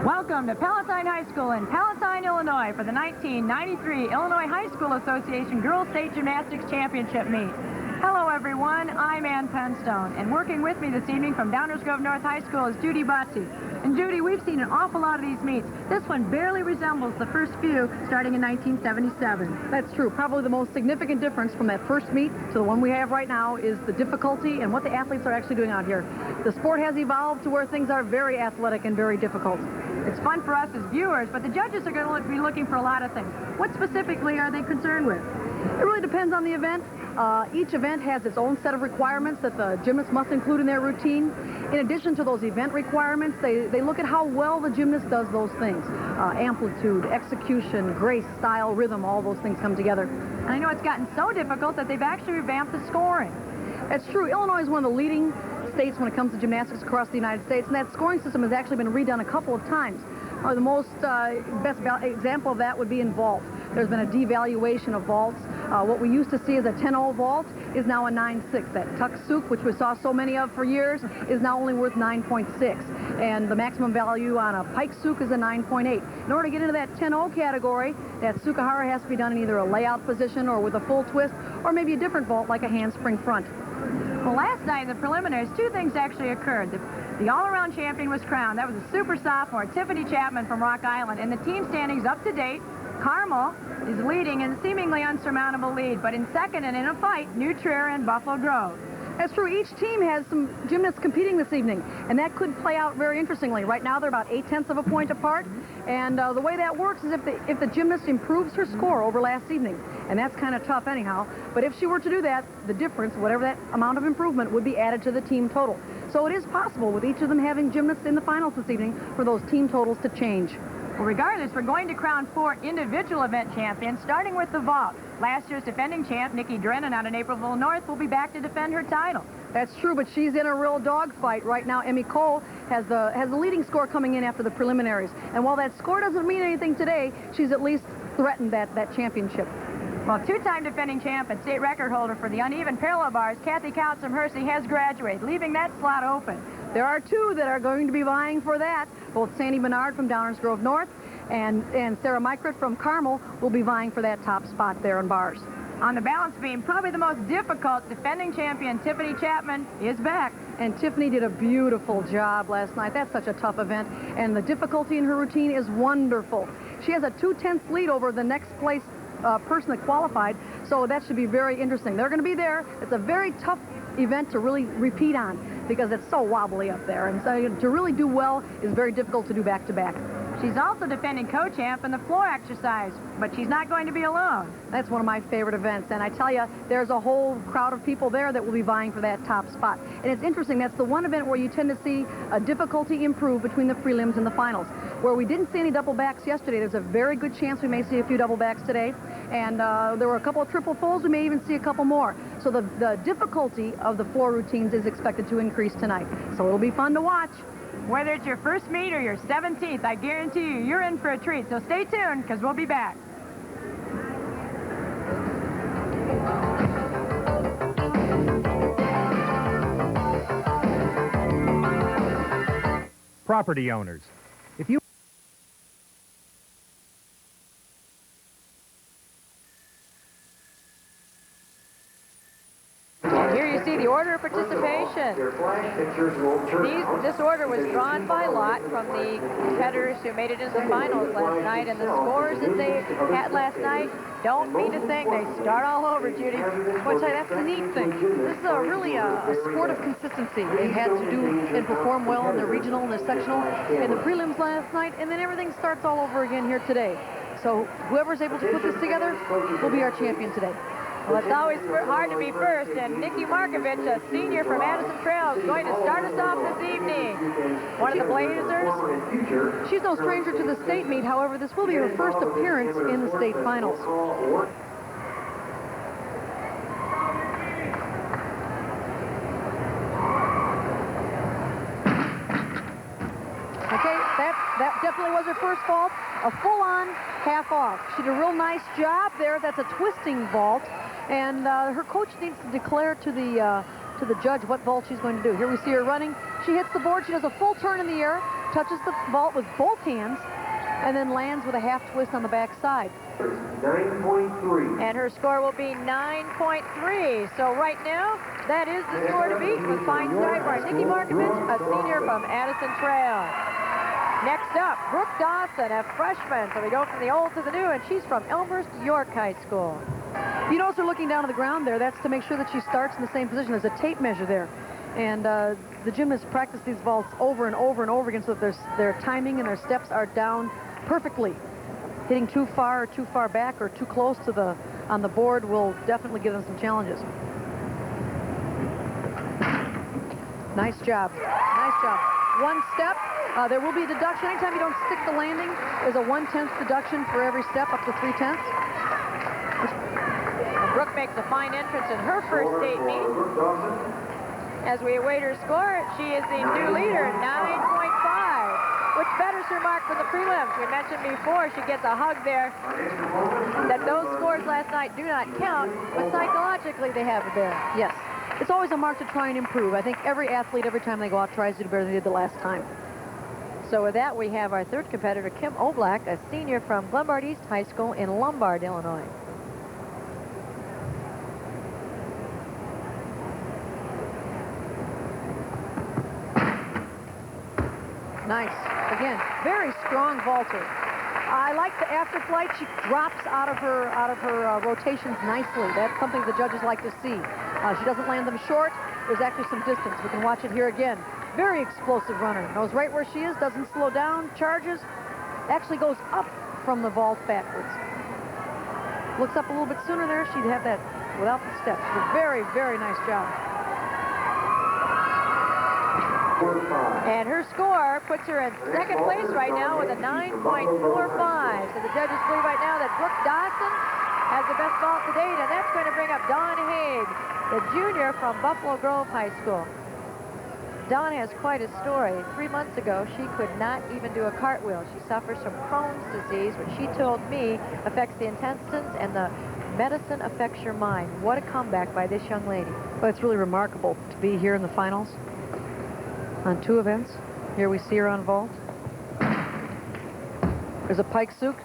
Welcome to Palatine High School in Palatine, Illinois for the 1993 Illinois High School Association Girls State Gymnastics Championship meet. Hello everyone, I'm Ann Penstone, and working with me this evening from Downers Grove North High School is Judy Buttsy. And Judy, we've seen an awful lot of these meets. This one barely resembles the first few starting in 1977. That's true. Probably the most significant difference from that first meet to the one we have right now is the difficulty and what the athletes are actually doing out here. The sport has evolved to where things are very athletic and very difficult. It's fun for us as viewers, but the judges are going to be looking for a lot of things. What specifically are they concerned with? It really depends on the event. Each event has its own set of requirements that the gymnast must include in their routine. In addition to those event requirements, they look at how well the gymnast does those things. Amplitude, execution, grace, style, rhythm, all those things come together. And I know it's gotten so difficult that they've actually revamped the scoring. That's true. Illinois is one of the leading states when it comes to gymnastics across the United States, and that scoring system has actually been redone a couple of times. The most best example of that would be in vault. There's been a devaluation of vaults. What we used to see as a 10-0 vault is now a 9.6. That tuck souk, which we saw so many of for years, is now only worth 9.6. And the maximum value on a pike souk is a 9.8. In order to get into that 10-0 category, that sukahara has to be done in either a layout position or with a full twist, or maybe a different vault like a handspring front. Well, last night in the preliminaries, two things actually occurred. The all-around champion was crowned. That was a super sophomore, Tiffany Chapman from Rock Island. And the team standings up to date, Carmel is leading in a seemingly unsurmountable lead. But in second and in a fight, New Trier and Buffalo Grove. That's true. Each team has some gymnasts competing this evening, and that could play out very interestingly. Right now, they're about 0.8 of a point apart, and the way that works is if the gymnast improves her score over last evening, and that's kind of tough anyhow, but if she were to do that, the difference, whatever that amount of improvement, would be added to the team total. So it is possible, with each of them having gymnasts in the finals this evening, for those team totals to change. Well, regardless, we're going to crown 4 individual event champions, starting with the vault. Last year's defending champ, Nikki Drennan out of Naperville North, will be back to defend her title. That's true, but she's in a real dogfight right now. Emmy Cole has the leading score coming in after the preliminaries. And while that score doesn't mean anything today, she's at least threatened that championship. Well, two-time defending champ and state record holder for the uneven parallel bars, Kathy Couts from Hersey, has graduated, leaving that slot open. There are two that are going to be vying for that. Both Sandy Bernard from Downers Grove North and Sarah Mykert from Carmel will be vying for that top spot there on bars. On the balance beam, probably the most difficult, defending champion Tiffany Chapman is back. And Tiffany did a beautiful job last night. That's such a tough event. And the difficulty in her routine is wonderful. She has a 2/10 lead over the next place person that qualified, so that should be very interesting. They're going to be there. It's a very tough event to really repeat on because it's so wobbly up there. And so to really do well is very difficult to do back-to-back. She's also defending co-champ in the floor exercise, but she's not going to be alone. That's one of my favorite events, and I tell you, there's a whole crowd of people there that will be vying for that top spot. And it's interesting, that's the one event where you tend to see a difficulty improve between the prelims and the finals. Where we didn't see any double backs yesterday, there's a very good chance we may see a few double backs today. And there were a couple of triple fulls, we may even see a couple more. So the difficulty of the floor routines is expected to increase tonight. So it'll be fun to watch. Whether it's your first meet or your 17th, I guarantee you, you're in for a treat. So stay tuned, because we'll be back. Property owners, if you See the order of participation. This order was drawn by lot from the competitors who made it into the finals last night, and the scores that they had last night don't mean a thing. They start all over, Judy. Well, that's the neat thing. This is really a sport of consistency. They had to do and perform well in the regional and the sectional and the prelims last night, and then everything starts all over again here today. So whoever's able to put this together will be our champion today. Well, it's always hard to be first, and Nikki Markovich, a senior from Addison Trail, is going to start us off this evening. One of the Blazers. She's no stranger to the state meet, however, this will be her first appearance in the state finals. Okay, that definitely was her first vault. A full-on half-off. She did a real nice job there. That's a twisting vault. And her coach needs to declare to the judge what vault she's going to do. Here we see her running. She hits the board. She does a full turn in the air, touches the vault with both hands and then lands with a half twist on the back side. 9.3. And her score will be 9.3. So right now, that is the score to beat with fine stride by Nikki Markovich, a senior from Addison Trail. Next up, Brooke Dawson, a freshman. So we go from the old to the new, and she's from Elmhurst York High School. You notice her looking down on the ground there. That's to make sure that she starts in the same position. There's a tape measure there. And the gymnasts practice these vaults over and over and over again so that their timing and their steps are down perfectly. Hitting too far or too far back or too close to on the board will definitely give them some challenges. Nice job. Nice job. One step. There will be a deduction. Anytime you don't stick the landing, there's a 1/10 deduction for every step, up to 3/10. Brooke makes a fine entrance in her first state meet. As we await her score, she is the new leader, 9.5, which betters her mark for the prelims. We mentioned before she gets a hug there, that those scores last night do not count, but psychologically they have it there. Yes. It's always a mark to try and improve. I think every athlete, every time they go out, tries to do better than they did the last time. So with that, we have our third competitor, Kim Oblak, a senior from Glenbard East High School in Lombard, Illinois. Nice. Again, very strong vaulter. I like the after flight. She drops out of her rotations nicely. That's something the judges like to see. She doesn't land them short. There's actually some distance. We can watch it here again. Very explosive runner. Knows right where she is, doesn't slow down, charges, actually goes up from the vault backwards. Looks up a little bit sooner there. She'd have that without the steps. A very, very nice job. And her score puts her in second place right now with a 9.45. So the judges believe right now that Brooke Dawson has the best vault to date, and that's going to bring up Dawn Haig, the junior from Buffalo Grove High School. Dawn has quite a story. 3 months ago, she could not even do a cartwheel. She suffers from Crohn's disease, which she told me affects the intestines, and the medicine affects your mind. What a comeback by this young lady. Well, it's really remarkable to be here in the finals on 2 events. Here we see her on vault. There's a pike souk.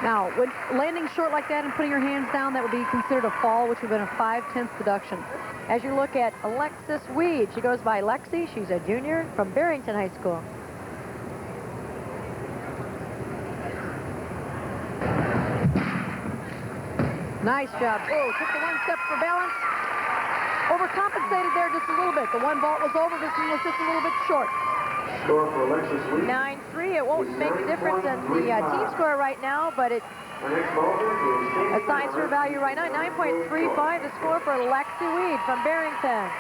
Now, when landing short like that and putting your hands down, that would be considered a fall, which would have been a 5/10 deduction. As you look at Alexis Weed, she goes by Lexi. She's a junior from Barrington High School. Nice job. Oh, took the 1 step for balance. Overcompensated there just a little bit. The one vault was over. This one was just a little bit short. Score for Alexis Weed. 9-3. It won't make a difference in the team score right now, but it assigns her value right now. 9.35, the score for Lexi Weed from Barrington.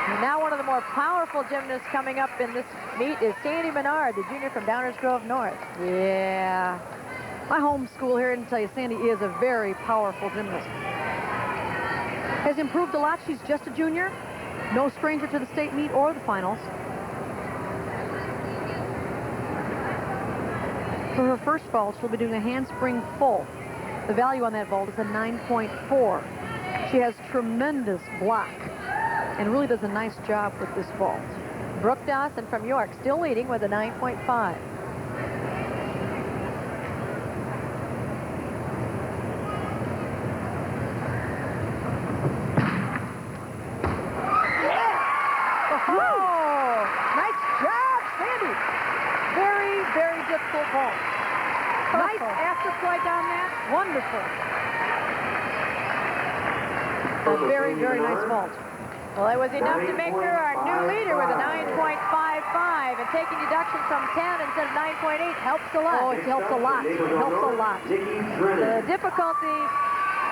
And now one of the more powerful gymnasts coming up in this meet is Sandy Menard, the junior from Downers Grove North. Yeah. My home school here, I can tell you, Sandy is a very powerful gymnast. Has improved a lot. She's just a junior. No stranger to the state meet or the finals. For her first vault, she'll be doing a handspring full. The value on that vault is a 9.4. She has tremendous block and really does a nice job with this vault. Brooke Dawson from York still leading with a 9.5. Nice after flight on that. Wonderful. A very, very nice vault. Well, it was enough to make her our new leader with a 9.55, and taking deductions from 10 instead of 9.8 helps a lot. Oh, it helps a lot. It helps a lot. The difficulty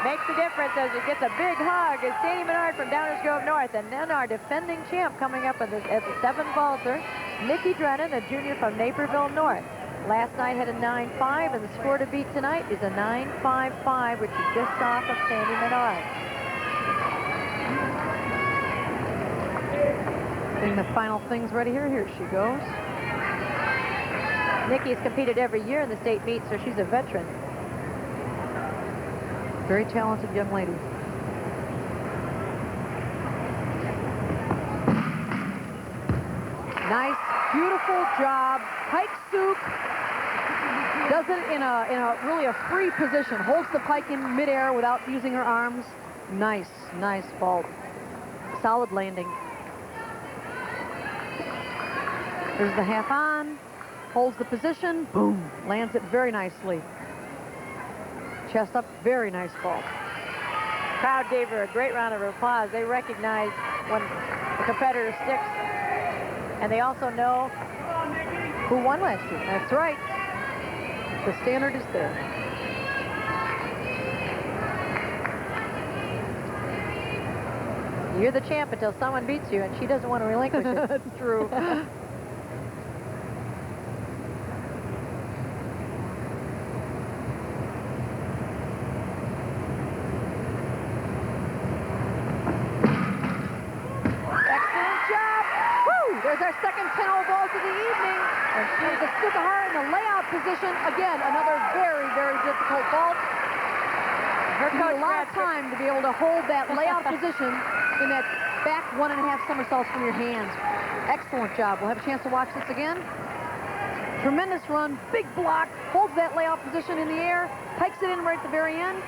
makes the difference as it gets a big hug. Is Sandy Menard from Downers Grove North, and then our defending champ coming up at the 7 vaulter, Nikki Drennan, a junior from Naperville North. Last night had a 9.5, and the score to beat tonight is a 9.55, which is just off of Sandy Menard. Getting the final things ready here. Here she goes. Nikki's competed every year in the state meet, so she's a veteran. Very talented young lady. Nice Beautiful job. Pike Suk does it in a really a free position. Holds the pike in midair without using her arms. Nice vault. Solid landing. There's the half on. Holds the position. Boom. Lands it very nicely. Chest up. Very nice vault. Crowd gave her a great round of applause. They recognize when the competitor sticks, and they also know who won last year. That's right. The standard is there. You're the champ until someone beats you, and she doesn't want to relinquish it. That's true. There's our second 10-0 vault of the evening. And she's a Sukahara in the layout position. Again, another very difficult vault. Her coach a lot of time to be able to hold that layout position in that back 1.5 somersaults from your hands. Excellent job. We'll have a chance to watch this again. Tremendous run, big block, holds that layout position in the air, pikes it in right at the very end,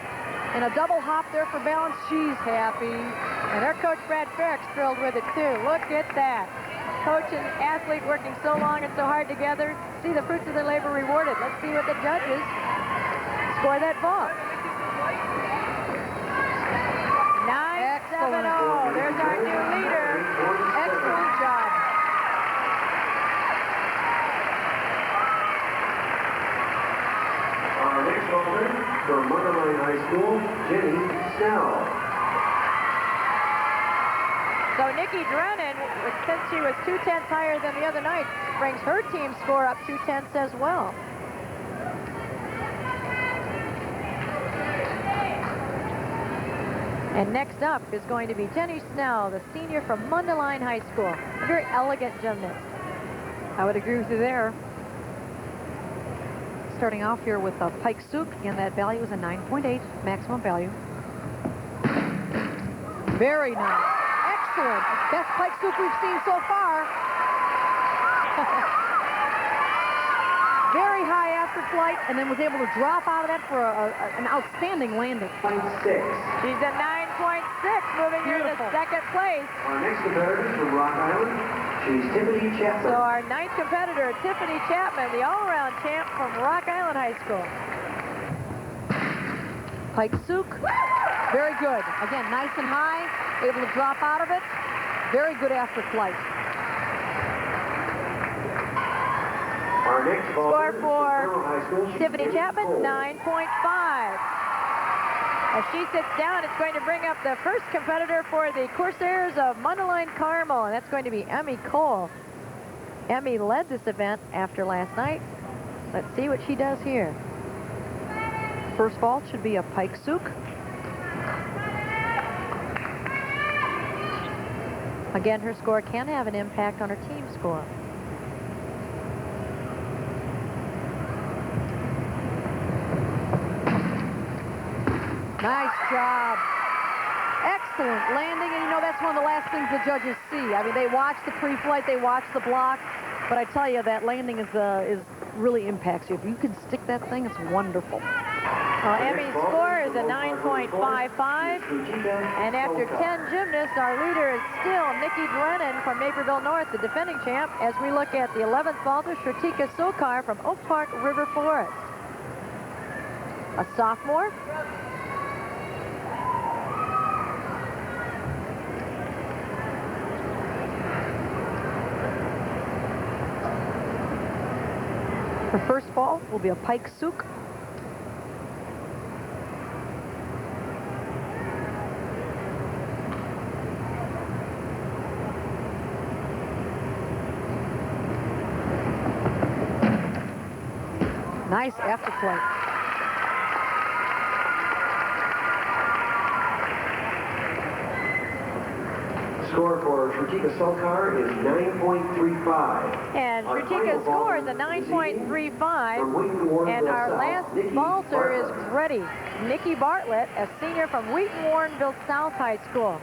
and a double hop there for balance. She's happy. And her coach, Brad Farrick's thrilled with it, too. Look at that. Coach and athlete working so long and so hard together. See the fruits of their labor rewarded. Let's see what the judges score that ball. 9-7-0. There's our new leader. Excellent job. Our next opponent from Mundelein High School, Jenny Snell. So Nikki Drennan, since she was 2/10 higher than the other night, brings her team score up 2/10 as well. And next up is going to be Jenny Snell, the senior from Mundelein High School. A very elegant gymnast. I would agree with you there. Starting off here with Pike Suk. Again, that value is a 9.8 maximum value. Very nice. Excellent. Best Pike Suk we've seen so far. Very high after flight, and then was able to drop out of that for an outstanding landing. 0.6. She's a 9.6, moving here to second place. Our next competitor is from Rock Island. She's Tiffany Chapman. So our ninth competitor, Tiffany Chapman, the all-around champ from Rock Island High School. Pike Suk, very good. Again, nice and high, able to drop out of it. Very good after flight. Our next Score is for from High School. She's Tiffany Chapman, Cole. 9.5. As she sits down, it's going to bring up the first competitor for the Corsairs of Mundelein Carmel, and that's going to be Emmy Cole. Emmy led this event after last night. Let's see what she does here. First vault should be a Pike Suk. Again, her score can have an impact on her team score. Nice job. Excellent landing, and you know that's one of the last things the judges see. I mean, they watch the pre-flight, they watch the block, but I tell you that landing is really impacts you. If you can stick that thing, it's wonderful. Well, Emmy's score is a 9.55, and after 10 gymnasts, our leader is still Nikki Drennan from Naperville North, the defending champ, as we look at the 11th vaulter, Shrutika Sokar from Oak Park River Forest. A sophomore. Her first vault will be a Pike Suk. Nice after flight. Score for Shrutika Sokar is 9.35. And Shrutika's score is a 9.35. And our last vaulter is ready. Nikki Bartlett, a senior from Wheaton-Warrenville South High School.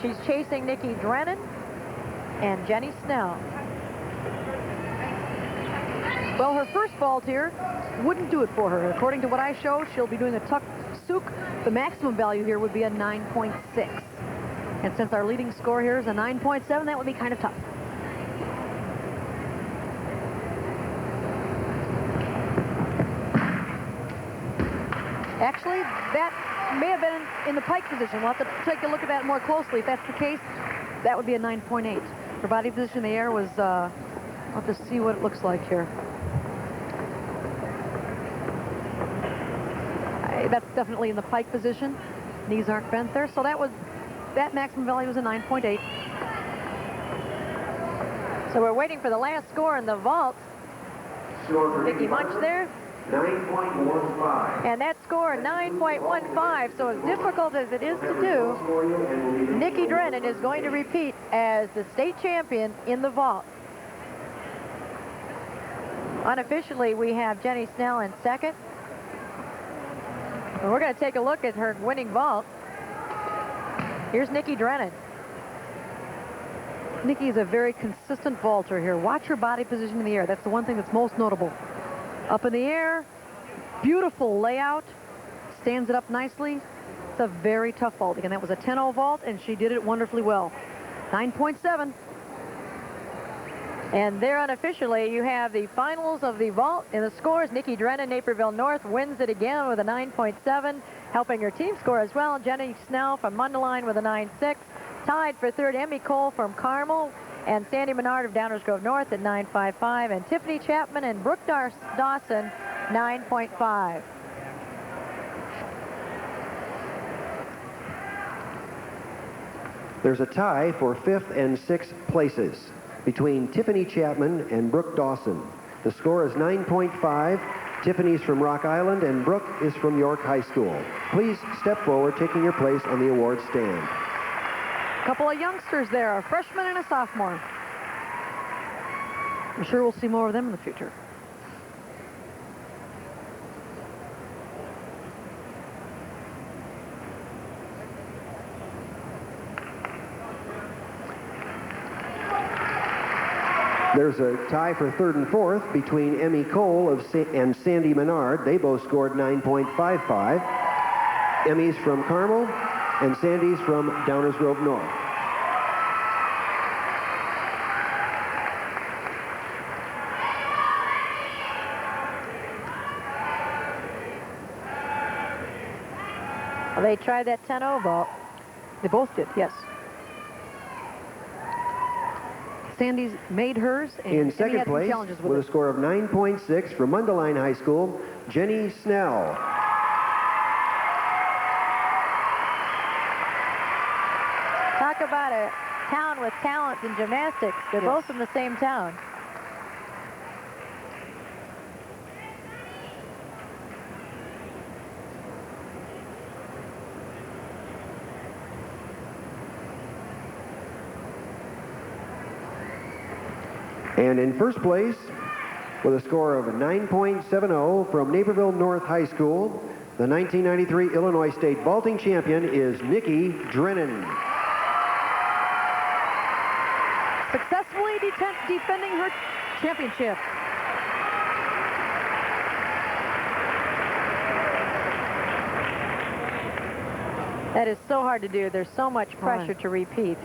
She's chasing Nikki Drennan and Jenny Snell. Well, her first vault here wouldn't do it for her. According to what I show, she'll be doing a tuck souk. The maximum value here would be a 9.6. And since our leading score here is a 9.7, that would be kind of tough. Actually, that may have been in the pike position. We'll have to take a look at that more closely. If that's the case, that would be a 9.8. Her body position in the air was, I'll have to see what it looks like here. That's definitely in the pike position. Knees aren't bent there. So that maximum value was a 9.8. So we're waiting for the last score in the vault. Vicki Munch there. 9.15. And that score, 9.15. So as difficult as it is to do, Nikki Drennan is going to repeat as the state champion in the vault. Unofficially, we have Jenny Snell in second. And we're going to take a look at her winning vault. Here's Nikki Drennan. Nikki is a very consistent vaulter here. Watch her body position in the air. That's the one thing that's most notable. Up in the air, beautiful layout, stands it up nicely. It's a very tough vault. Again, that was a 10-0 vault, and she did it wonderfully well. 9.7. And there unofficially, you have the finals of the vault. And the scores, Nikki Drennan, Naperville North, wins it again with a 9.7, helping her team score as well. Jenny Snell from Mundelein with a 9.6. Tied for third, Emmy Cole from Carmel, and Sandy Menard of Downers Grove North at 9.55, and Tiffany Chapman and Brooke Dawson, 9.5. There's a tie for 5th and 6th places between Tiffany Chapman and Brooke Dawson. The score is 9.5. Tiffany's from Rock Island and Brooke is from York High School. Please step forward, taking your place on the award stand. Couple of youngsters there, a freshman and a sophomore. I'm sure we'll see more of them in the future. There's a tie for 3rd and 4th between Emmy Cole and Sandy Menard. They both scored 9.55. Emmy's from Carmel and Sandy's from Downers Grove North. Well, they tried that 10-0 vault. They both did, yes. Sandy's made hers. And in second place, with a score of 9.6 from Mundelein High School, Jenny Snell. Talk about a town with talent in gymnastics. They're both from the same town. And in first place, with a score of 9.70 from Naperville North High School, the 1993 Illinois State vaulting champion is Nikki Drennan. Successfully defending her championship. That is so hard to do. There's so much pressure to repeat.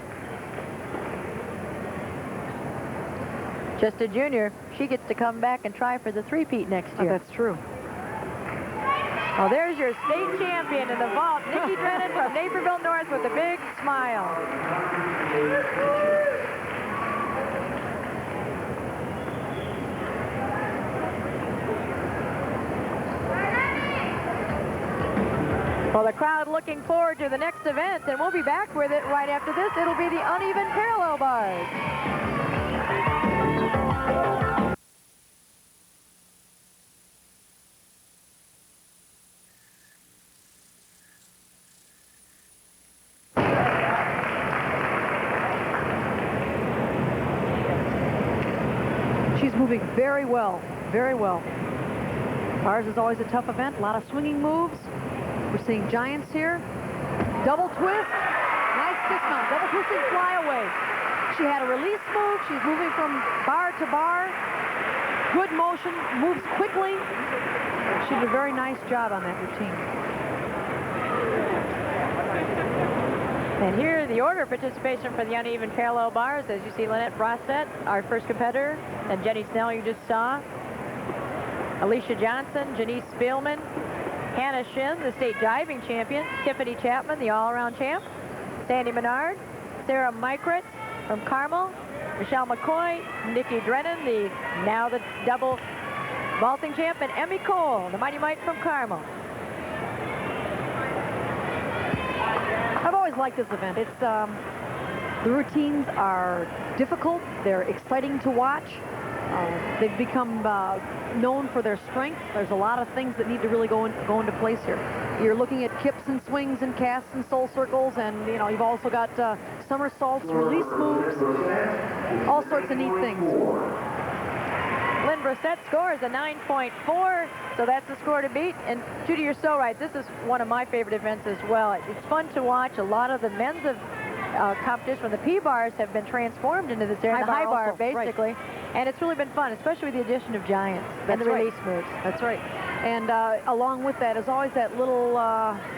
Just a junior, she gets to come back and try for the three-peat next year. That's true. Well, there's your state champion in the vault, Nikki Drennan from Naperville North with a big smile. Well, the crowd looking forward to the next event, and we'll be back with it right after this. It'll be the uneven parallel bars. She's moving very well, very well. Ours is always a tough event, a lot of swinging moves. We're seeing giants here. Double twist, nice dismount, double twisting fly away. She had a release move, she's moving from bar to bar. Good motion, moves quickly. She did a very nice job on that routine. And here, the order of participation for the uneven parallel bars. As you see, Lynette Brosset, our first competitor, and Jenny Snell, you just saw. Alicia Johnson, Janice Spielman, Hannah Shin, the state diving champion, Tiffany Chapman, the all-around champ, Sandy Menard, Sarah Mykrit from Carmel, Michelle McCoy, Nikki Drennan, now the double vaulting champ, and Emmy Cole, the Mighty Mite from Carmel. I've always liked this event. It's the routines are difficult. They're exciting to watch. They've become known for their strength. There's a lot of things that need to really go into place here. You're looking at kips and swings and casts and soul circles, and you've also got somersaults, release moves, all sorts of neat things. Lynn Brosset's score is a 9.4, so that's the score to beat. And Judy, you're so right. This is one of my favorite events as well. It's fun to watch. A lot of the men's competition from the P-bars have been transformed into this area, the high bar, also, basically. right. And it's really been fun, especially with the addition of giants and the release moves. That's right. And along with that is always that little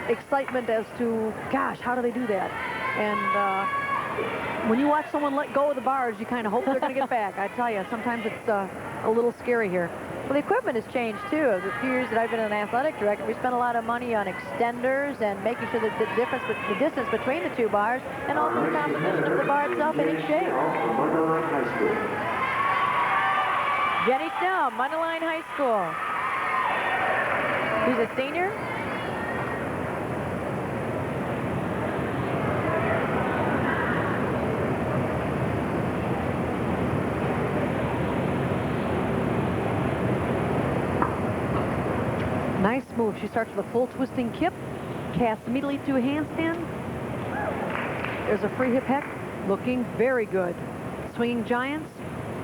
excitement as to, gosh, how do they do that? And when you watch someone let go of the bars, you kind of hope they're going to get back. I tell you, sometimes it's a little scary here. Well, the equipment has changed, too. The few years that I've been an athletic director, we spent a lot of money on extenders and making sure that the distance between the two bars, and also the composition of the bar itself in each shape. Jenny Snell, Mundelein High School. Who's a senior? Nice move. She starts with a full twisting kip, casts immediately to a handstand. There's a free hip heck, looking very good. Swinging giants,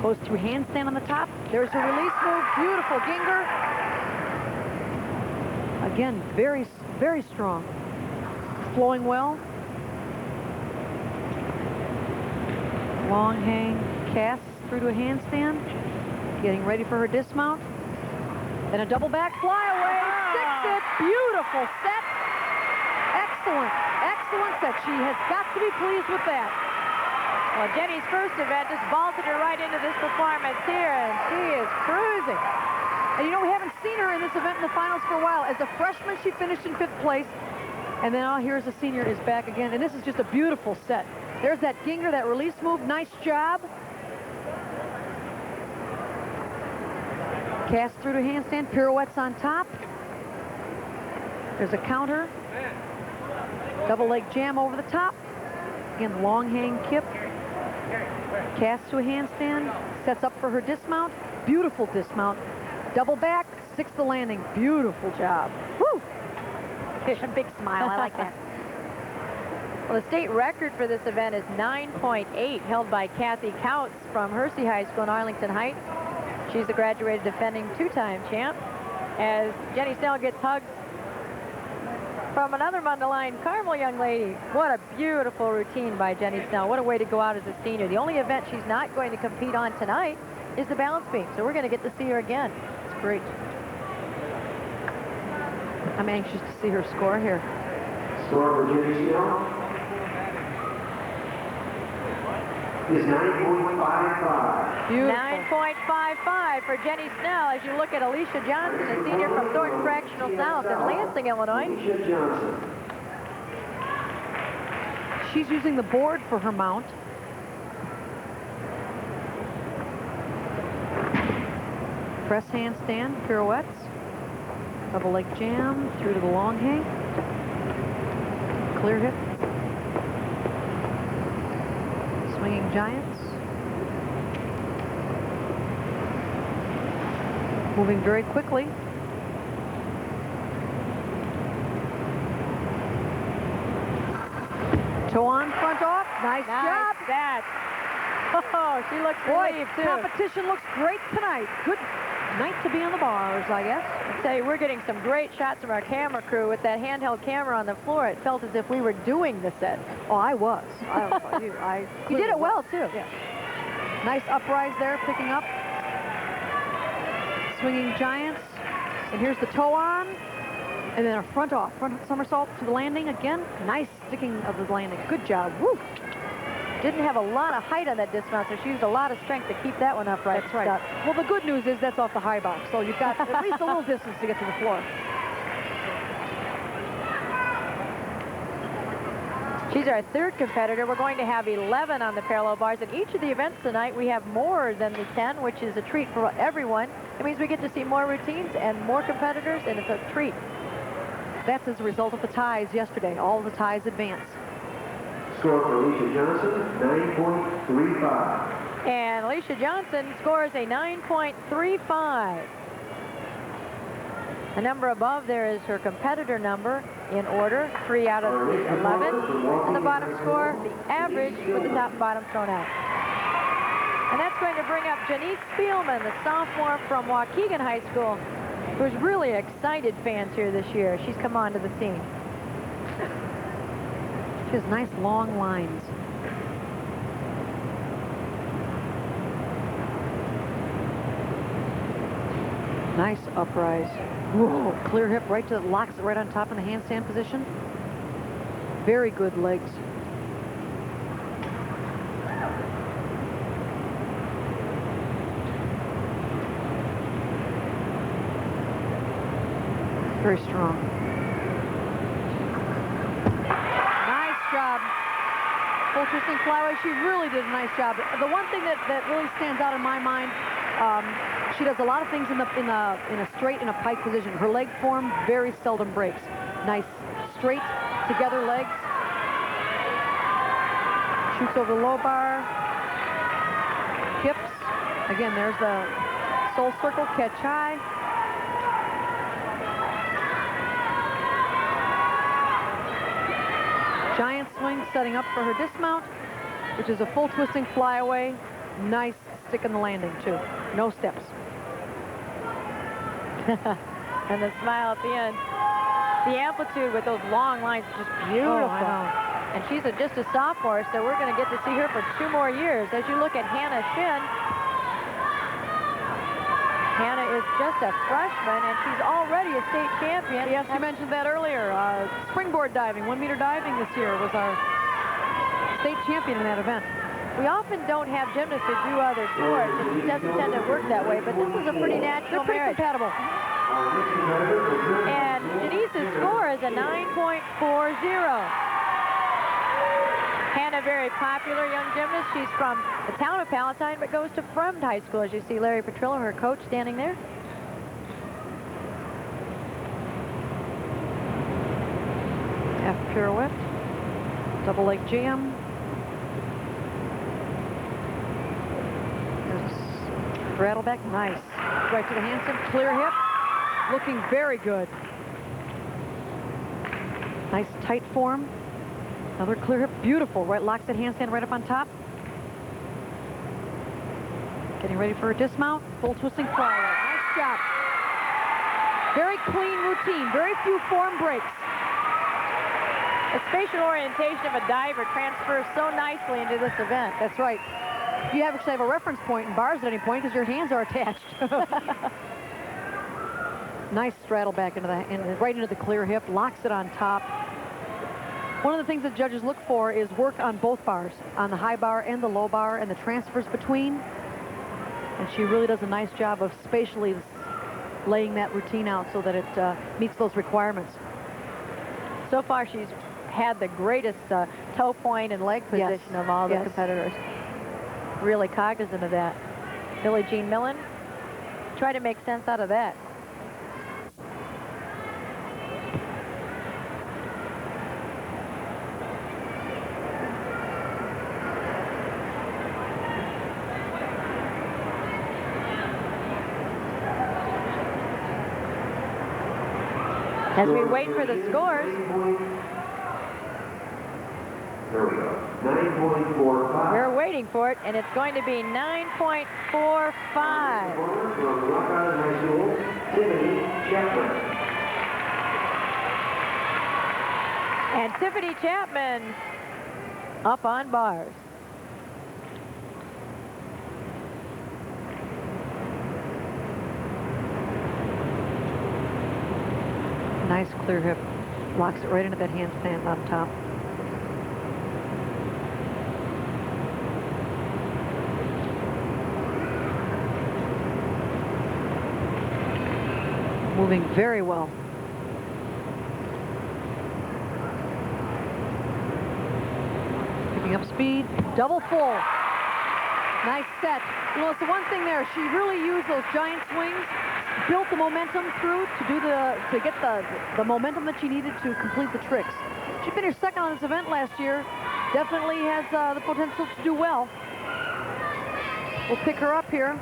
goes through handstand on the top. There's a release move, beautiful ginger. Again, very, very strong. Flowing well. Long hang, casts through to a handstand. Getting ready for her dismount. Then a double back flyaway, sticks it, beautiful set. Excellent, excellent set. She has got to be pleased with that. Well, Jenny's first event just vaulted her right into this performance here, and she is cruising. And we haven't seen her in this event in the finals for a while. As a freshman, she finished in 5th place. And then here as a senior is back again. And this is just a beautiful set. There's that ginger, that release move. Nice job. Cast through to handstand, pirouettes on top. There's a counter. Double leg jam over the top. Again, long hang kip. Cast to a handstand. Sets up for her dismount. Beautiful dismount. Double back, 6th to landing. Beautiful job. Woo! A big smile, I like that. Well, the state record for this event is 9.8, held by Kathy Kautz from Hersey High School in Arlington Heights. She's a graduated defending 2-time champ. As Jenny Snell gets hugs from another Mundelein Carmel young lady. What a beautiful routine by Jenny Snell. What a way to go out as a senior. The only event she's not going to compete on tonight is the balance beam. So we're going to get to see her again. It's great. I'm anxious to see her score here. Score for Jenny Snell is 9.55. Beautiful. 9.55 for Jenny Snell as you look at Alicia Johnson, a senior from Thornton Fractional South in Lansing, Illinois. Alicia Johnson. She's using the board for her mount. Press handstand, pirouettes. Double leg jam through to the long hang. Clear hip. Swinging giants. Moving very quickly. Toe on, front off. Nice job. That. Oh, she looks relieved, too. Competition looks great tonight. Good night to be on the bars, I guess. I tell you, we're getting some great shots from our camera crew with that handheld camera on the floor. It felt as if we were doing the set. Oh, I was. I don't know about you. You did it well, too. Yeah. Nice uprise there, picking up. swinging Giants. And here's the toe on. And then a front somersault to the landing again. Nice sticking of the landing. Good job. Woo! Didn't have a lot of height on that dismount, so she used a lot of strength to keep that one upright. That's right. Well, the good news is that's off the high bar, so you've got at least a little distance to get to the floor. She's our third competitor. We're going to have 11 on the parallel bars. In each of the events tonight, we have more than the 10, which is a treat for everyone. It means we get to see more routines and more competitors, and it's a treat. That's as a result of the ties yesterday. All the ties advance. Score for Alicia Johnson, 9.35. And Alicia Johnson scores a 9.35. The number above there is her competitor number in order, 3 out of the 11. And the bottom score, the average with the top and bottom thrown out. And that's going to bring up Janice Spielman, the sophomore from Waukegan High School, who's really excited fans here this year. She's come onto the scene. She has nice long lines. Nice uprise. Whoa, clear hip right to the locks it right on top in the handstand position. Very good legs. Very strong. Nice job. Full twisting flyway. She really did a nice job. The one thing that really stands out in my mind, she does a lot of things in a straight and a pike position. Her leg form very seldom breaks. Nice straight together legs. Shoots over the low bar. Hips. Again, there's the soul circle, catch high. Giant swing setting up for her dismount, which is a full twisting flyaway. Nice stick in the landing too. No steps. And the smile at the end. The amplitude with those long lines is just beautiful. Oh, and she's just a sophomore, so we're going to get to see her for 2 more years. As you look at Hannah Shin, Hannah is just a freshman, and she's already a state champion. Yes, you mentioned that earlier. Springboard diving, 1 meter diving this year was our state champion in that event. We often don't have gymnasts who do other sports. It doesn't tend to work that way, but this is a pretty natural They're pretty marriage. compatible. And Janice's score is a 9.40. Hannah, very popular young gymnast. She's from the town of Palatine, but goes to Fremd High School, as you see Larry Petrillo, her coach, standing there. F pirouette. Double leg jam. Rattle back, nice. Right to the handstand, clear hip. Looking very good. Nice tight form. Another clear hip, beautiful. Right, locks that handstand right up on top. Getting ready for a dismount. Full twisting flyaway. Nice job. Very clean routine. Very few form breaks. The spatial orientation of a diver transfers so nicely into this event. That's right. You actually have a reference point in bars at any point because your hands are attached. Nice straddle back into right into the clear hip, locks it on top. One of the things that judges look for is work on both bars, on the high bar and the low bar, and the transfers between. And she really does a nice job of spatially laying that routine out so that it meets those requirements. So far, she's had the greatest toe point and leg position of all the competitors. Really cognizant of that. Billie Jean Millen, try to make sense out of that. As we wait for the scores. There we go. 9.45. We're waiting for it, and it's going to be 9.45. From Rock Island High School, Tiffany Chapman. And Tiffany Chapman up on bars. Nice clear hip. Locks it right into that handstand on top. Moving very well. Picking up speed. Double full. Nice set. You know, it's the one thing there. She really used those giant swings, built the momentum through to get the momentum that she needed to complete the tricks. She finished second on this event last year. Definitely has the potential to do well. We'll pick her up here.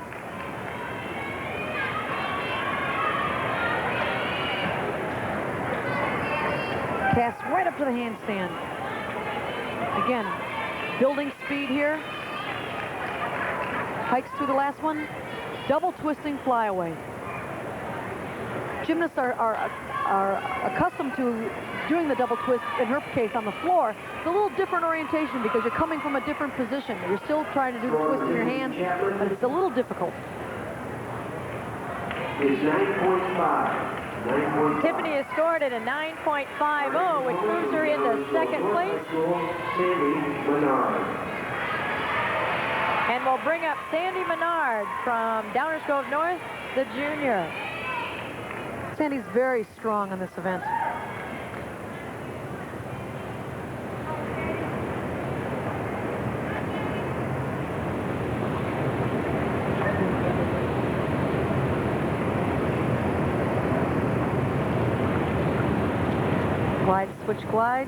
Cast right up to the handstand. Again, building speed here. Hikes through the last one. Double twisting flyaway. Gymnasts are accustomed to doing the double twist, in her case, on the floor. It's a little different orientation because you're coming from a different position. You're still trying to do the twist in your hands, but it's a little difficult. It's 9.5. Tiffany has scored at a 9.50, which moves her into second place. Sandy Menard. And we'll bring up Sandy Menard from Downers Grove North, the junior. Sandy's very strong in this event. Glide, switch glide.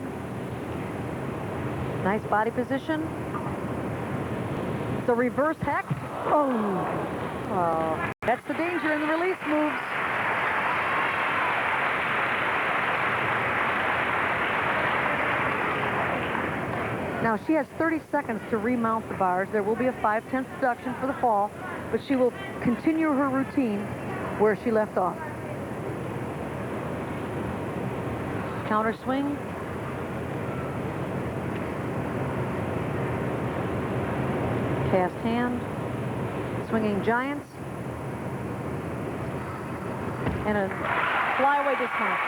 Nice body position. The reverse hex. Oh, that's the danger in the release moves. Now she has 30 seconds to remount the bars. There will be a 5/10 deduction for the fall, but she will continue her routine where she left off. Counter swing. Cast hand. Swinging giants. And a flyaway discount.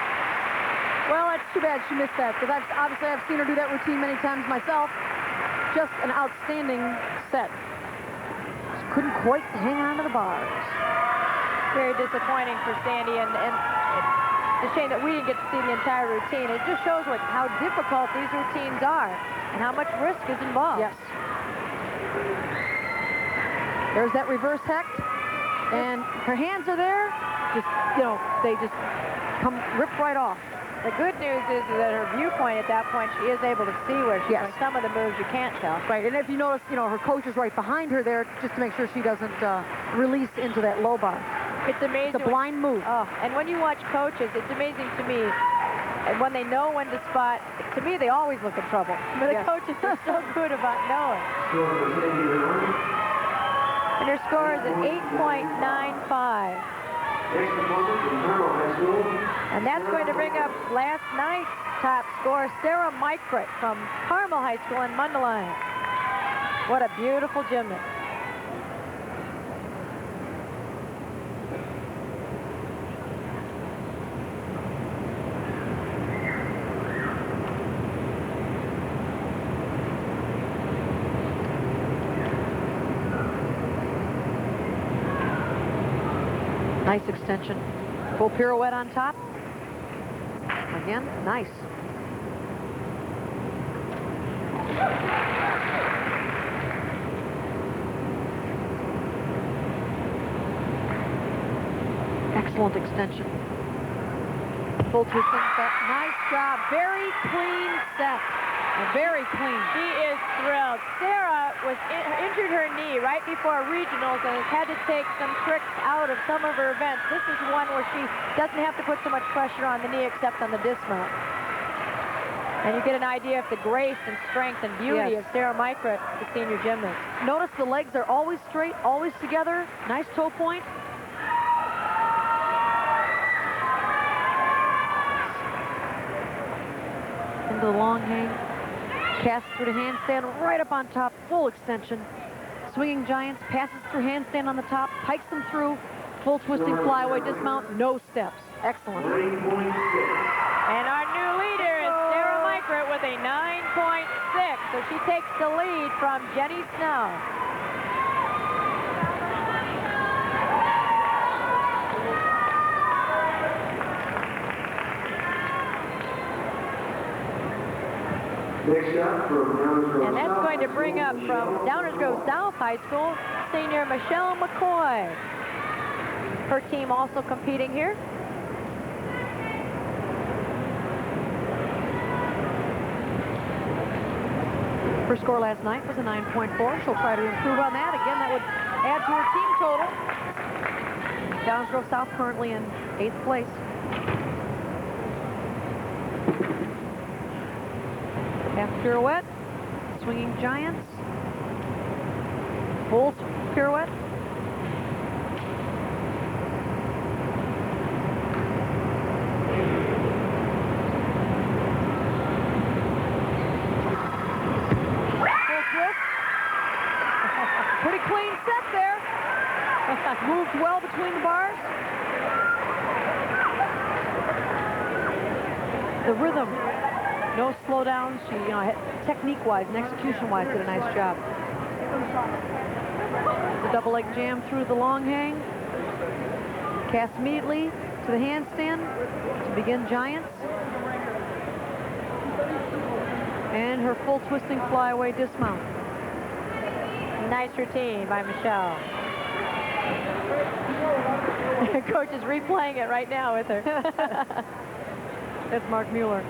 Well, that's too bad she missed that, because obviously I've seen her do that routine many times myself. Just an outstanding set. She couldn't quite hang on to the bars. Very disappointing for Sandy, and it's a shame that we didn't get to see the entire routine. It just shows how difficult these routines are and how much risk is involved. Yes. There's that reverse hex, and her hands are there. Just, they just come ripped right off. The good news is that her viewpoint at that point, she is able to see where she's doing some of the moves you can't tell. Right, and if you notice, her coach is right behind her there just to make sure she doesn't release into that low bar. It's amazing. It's a blind move. Oh, and when you watch coaches, it's amazing to me. And when they know when to spot, to me, they always look in trouble. But the coaches are so good about knowing. And her score is an 8.95. Next opponent from Carmel High School. And that's going to bring up last night's top scorer, Sarah Mykrit from Carmel High School in Mundelein. What a beautiful gymnast. Nice extension. Full pirouette on top. Again, nice. Excellent extension. Full twisting set. Nice job. Very clean set. Very clean. She is thrilled. Sarah injured her knee right before regionals and has had to take some tricks out of some of her events. This is one where she doesn't have to put so much pressure on the knee except on the dismount. And you get an idea of the grace and strength and beauty of Sarah Mykrit, the senior gymnast. Notice the legs are always straight, always together. Nice toe point. Into the long hang. Cast through the handstand right up on top, full extension. Swinging giants, passes through handstand on the top, pikes them through, full twisting flyaway dismount, no steps. Excellent. 9.6. And our new leader is Sarah Micret with a 9.6. So she takes the lead from Jenny Snow. Next up from Downers Grove And that's South going to High bring School, up from Michelle Downers Grove South High School, senior Michelle McCoy. Her team also competing here. Her score last night was a 9.4. She'll try to improve on that. Again, that would add to her team total. Downers Grove South currently in 8th place. Half pirouette, swinging giants, full pirouette. Full twist. Pretty clean set there. Moved well between the bars. The rhythm. No slowdowns. She, technique-wise and execution-wise, did a nice job. The double leg jam through the long hang. Cast immediately to the handstand to begin giants. And her full twisting flyaway dismount. Nice routine by Michelle. Coach is replaying it right now with her. That's Mark Mueller.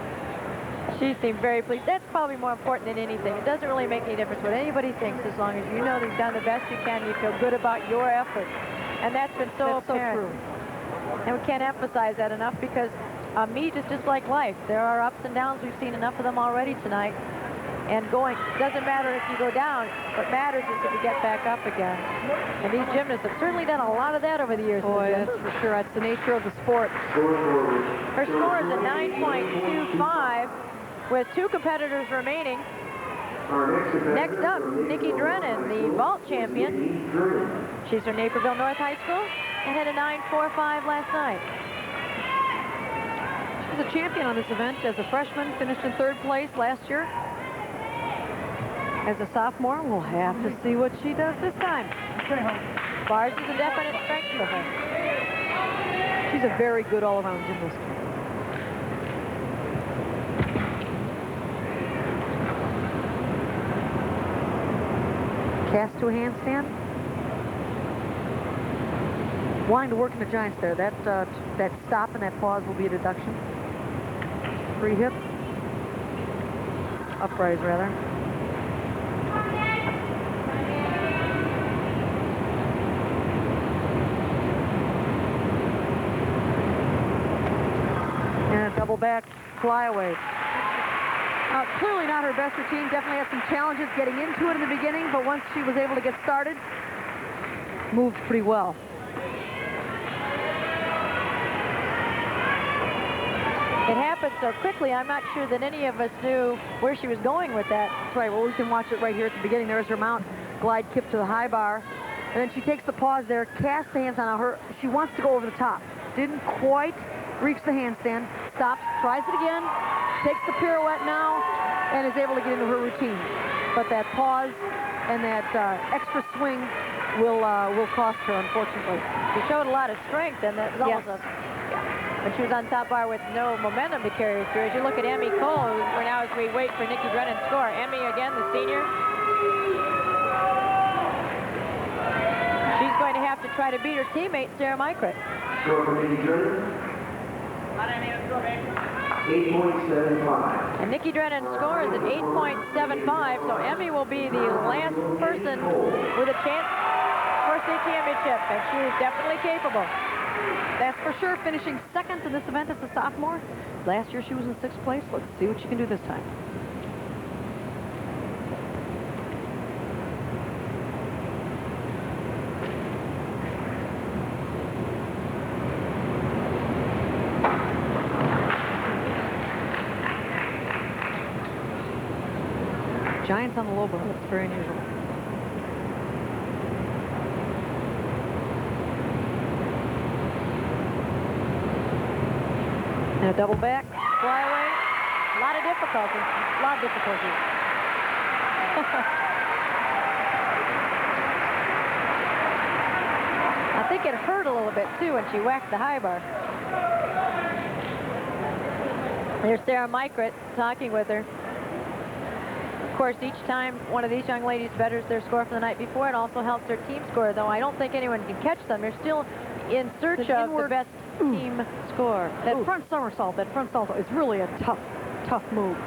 She seemed very pleased. That's probably more important than anything. It doesn't really make any difference what anybody thinks, as long as you know that you've done the best you can. You feel good about your effort. And that's been so apparent. true. And we can't emphasize that enough, because meet is just like life. There are ups and downs. We've seen enough of them already tonight. And going, doesn't matter if you go down. What matters is if you get back up again. And these gymnasts have certainly done a lot of that over the years. Boy, that's for sure. That's the nature of the sport. Her score is a 9.25 with 2 competitors remaining. Next up, Nikki Drennan, the vault champion. She's from Naperville North High School and had a 9.45 last night. She was a champion on this event as a freshman, finished in 3rd place last year. As a sophomore, we'll have to see what she does this time. Bars is a definite strength for her. She's a very good all-around gymnast. Cast to a handstand. Wanting to work in the giants there. That stop and that pause will be a deduction. Free hip. Uprise, rather. And a double back flyaway. Clearly not her best routine. Definitely had some challenges getting into it in the beginning, but once she was able to get started, moved pretty well. It happened so quickly, I'm not sure that any of us knew where she was going with that. That's right. Well, we can watch it right here at the beginning. There's her mount, glide kip to the high bar. And then she takes the pause there, casts the hands on her. She wants to go over the top. Didn't quite reach the handstand. Stops, tries it again, takes the pirouette now, and is able to get into her routine. But that pause and that extra swing will cost her, unfortunately. She showed a lot of strength, and that was almost when she was on top bar with no momentum to carry her through. As you look at Emmy Cole, we're now as we wait for Nikki Drennan's score. Emmy again, the senior. She's going to have to try to beat her teammate, Sarah Micret. Score for Nikki Drennan. 8.75. And Nikki Drennan's score is at 8.75, so Emmy will be the last person with a chance for a state championship, and she is definitely capable. That's for sure, finishing 2nd in this event as a sophomore. Last year she was in 6th place. Let's see what she can do this time. Giants on the low bar. That's very unusual. And a double back, flyaway. A lot of difficulty. A lot of difficulty. I think it hurt a little bit, too, when she whacked the high bar. There's Sarah Mykret talking with her. Of course, each time one of these young ladies betters their score from the night before, it also helps their team score, though I don't think anyone can catch them. They're still in search of the best team score. That front somersault is really a tough move.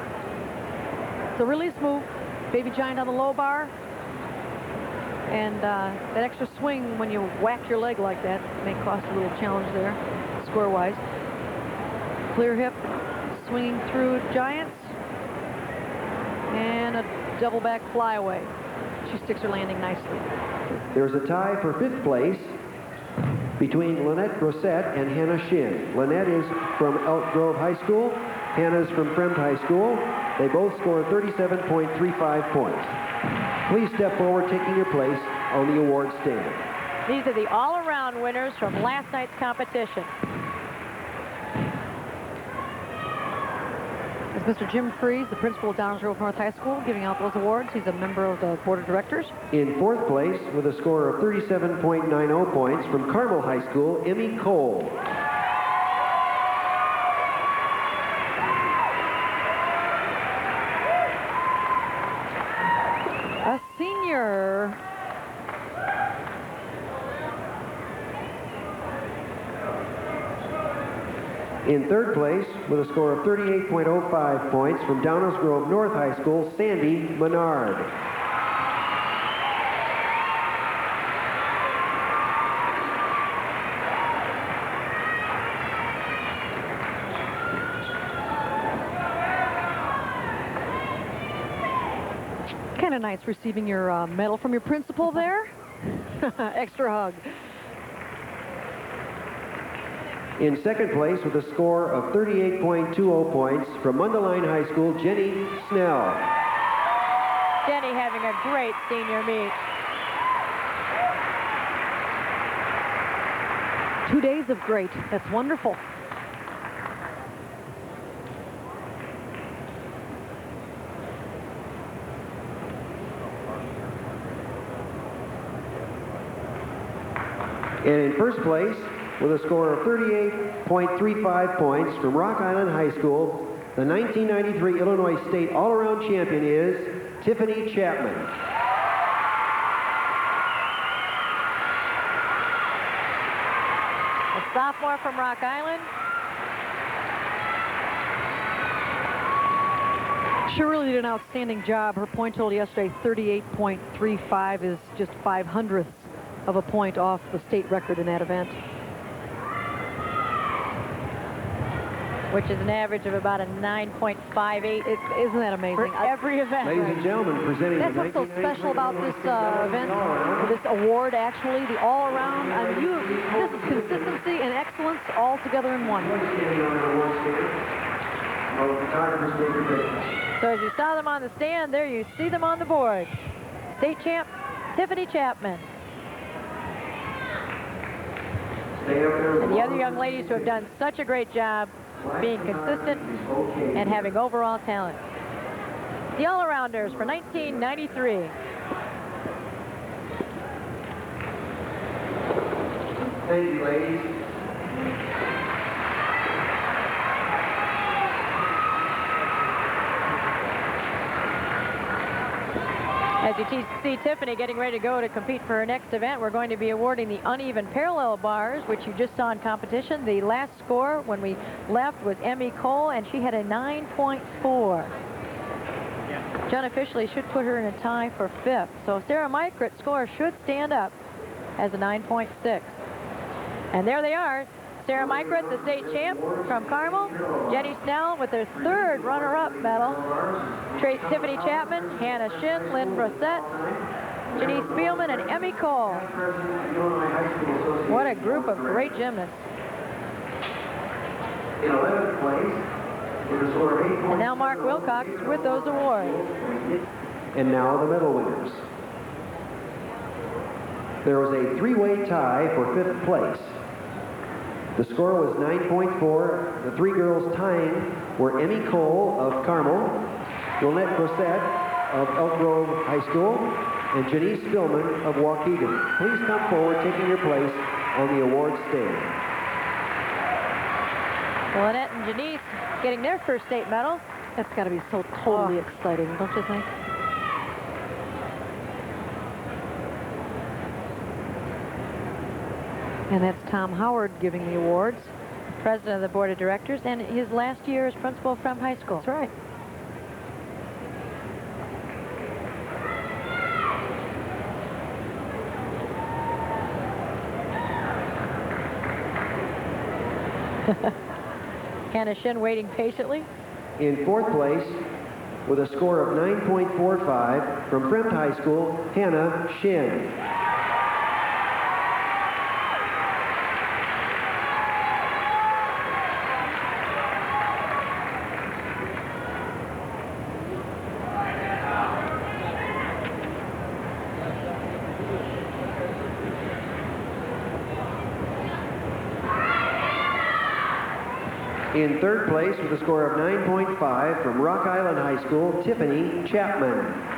It's a release move. Baby giant on the low bar. And that extra swing when you whack your leg like that may cost a little challenge there, score-wise. Clear hip, swinging through giants. And a double back flyaway. She sticks her landing nicely. There's a tie for 5th place between Lynette Grosset and Hannah Shin. Lynette is from Elk Grove High School. Hannah's from Fremd High School. They both scored 37.35 points. Please step forward, taking your place on the award stand. These are the all-around winners from last night's competition. It's Mr. Jim Freeze, the principal of Downers Grove North High School, giving out those awards. He's a member of the board of directors. In 4th place, with a score of 37.90 points, from Carmel High School, Emmy Cole. A senior. In 3rd place, with a score of 38.05 points, from Downers Grove North High School, Sandy Menard. Kind of nice receiving your medal from your principal there. Extra hug. In 2nd place, with a score of 38.20 points, from Mundelein High School, Jenny Snell. Jenny having a great senior meet. 2 days of great. That's wonderful. And in 1st place, with a score of 38.35 points, from Rock Island High School, the 1993 Illinois State All-Around Champion is Tiffany Chapman. A sophomore from Rock Island. She really did an outstanding job. Her point total yesterday, 38.35, is just 5/100ths of a point off the state record in that event. Which is an average of about a 9.58. Isn't that amazing? For every event. Ladies and gentlemen, presenting That's the what's so 1993 special about this event, All-Around. this award, actually, the all-around. I mean, this is consistency and excellence all together in one. Standing on the award stand. All the photographers take your pictures. So as you saw them on the stand, there you see them on the board. State champ Tiffany Chapman. Stay up there. And the other young ladies who have done such a great job being consistent and having overall talent. The all-arounders for 1993. Thank you, ladies. As you see Tiffany getting ready to go to compete for her next event, we're going to be awarding the uneven parallel bars, which you just saw in competition. The last score when we left was Emmy Cole, and she had a 9.4. Which unofficially should put her in a tie for 5th. So Sarah Mykret's score should stand up as a 9.6. And there they are. Sarah Mykret, the state champ from Carmel. Jenny Snell with her 3rd runner-up medal. Tiffany Chapman, Hannah Shin, Lynn Brissett, Janice Spielman, and Emmy Cole. What a group of great gymnasts. In 11th place, with a score of 8. And now Mark Wilcox with those awards. And now the medal winners. There was a 3-way tie for 5th place. The score was 9.4. The three girls tying were Emmy Cole of Carmel, Lynette Grosset of Elk Grove High School, and Janice Spillman of Waukegan. Please come forward, taking your place on the award stand. Lynette and Janice getting their first state medal. That's got to be so totally exciting, don't you think? And that's Tom Howard giving the awards, president of the board of directors, and his last year as principal from high school. That's right. Hannah Shin waiting patiently. In fourth place, with a score of 9.45 from Fremd High School, Hannah Shin. In third place with a score of 9.5 from Rock Island High School, Tiffany Chapman.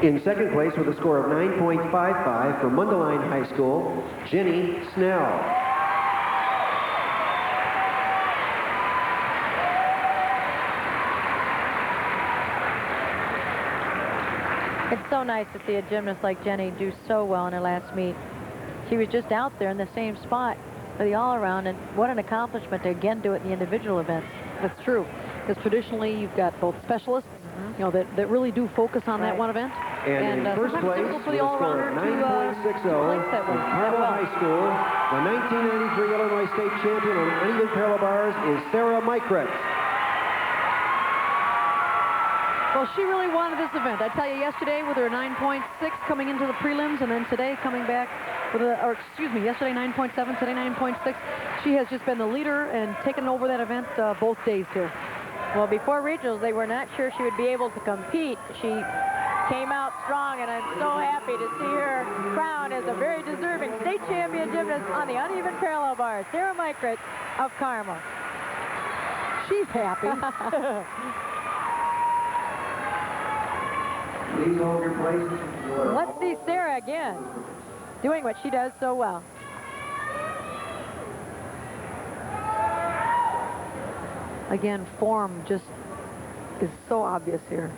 In second place with a score of 9.55 from Mundelein High School, Jenny Snell. It's so nice to see a gymnast like Jenny do so well in her last meet. She was just out there in the same spot for the all-around, and what an accomplishment to again do it in the individual events. That's true, because traditionally you've got both specialists, you know, that really do focus on that one event. And in first place for with the a score all-rounder of to 9.60 place that from one. Carmel High School, the 1993 Illinois State Champion on uneven parallel bars is Sarah Mikretz. Well, she really wanted this event. I tell you, yesterday with her 9.6 coming into the prelims, and then today coming back with a, or excuse me, yesterday 9.7, today 9.6. She has just been the leader and taken over that event both days here. Well, before regionals, they were not sure she would be able to compete. She came out strong, and I'm so happy to see her crowned as a very deserving state champion gymnast on the uneven parallel bars. Sarah Mikretz of Carmel. She's happy. Please hold your places. Let's see Sarah again, doing what she does so well. Again, form just is so obvious here.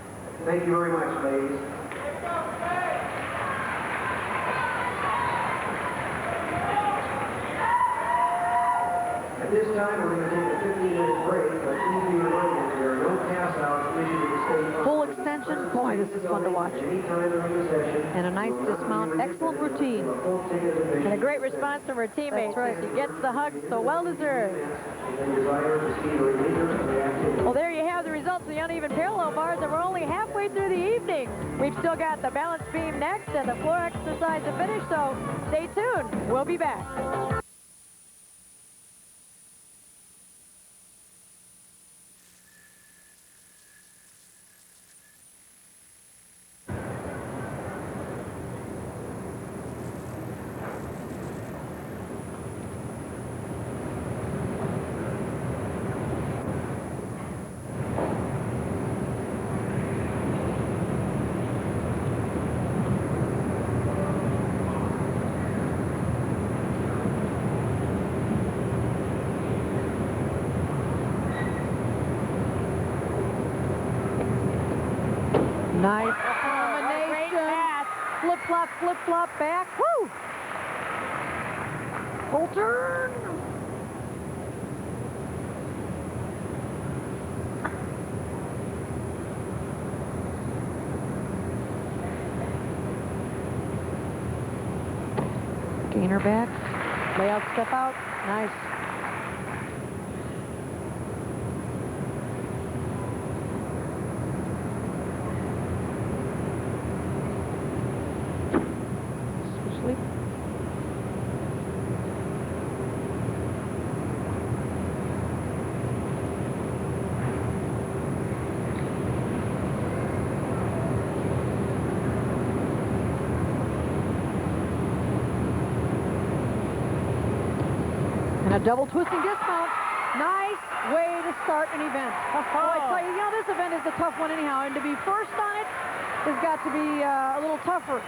Thank you very much, ladies. At this time, we're going to take a 15-minute break, but please be reminded there are no pass-outs issued to the state. Full extension. Boy, this is fun to watch. Anytime during the session. And a nice dismount. Excellent routine. And a great response from her teammates. That's right. She gets the hug, so well deserved. Well, there you have the results of the uneven parallel bars, and we're only halfway through the evening. We've still got the balance beam next and the floor exercise to finish, so stay tuned. We'll be back. Nice Great combination. pass. Flip, flop, back. Woo! Full turn. Gainer back. Layout step out. Nice. A double twisting dismount. Nice way to start an event. Oh, I tell you, this event is a tough one anyhow, and to be first on it has got to be a little tougher.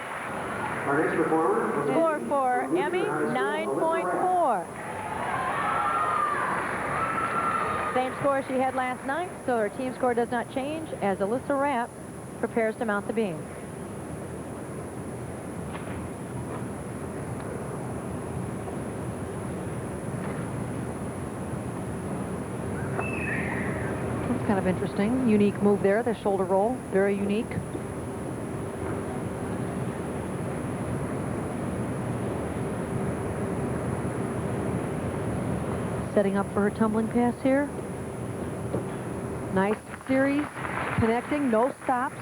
Our next performer. Score for Emmy, 9.4. Same score she had last night, so her team score does not change as Alyssa Rapp prepares to mount the beam. That's kind of interesting. Unique move there, the shoulder roll. Very unique. Setting up for her tumbling pass here. Nice series, connecting, no stops.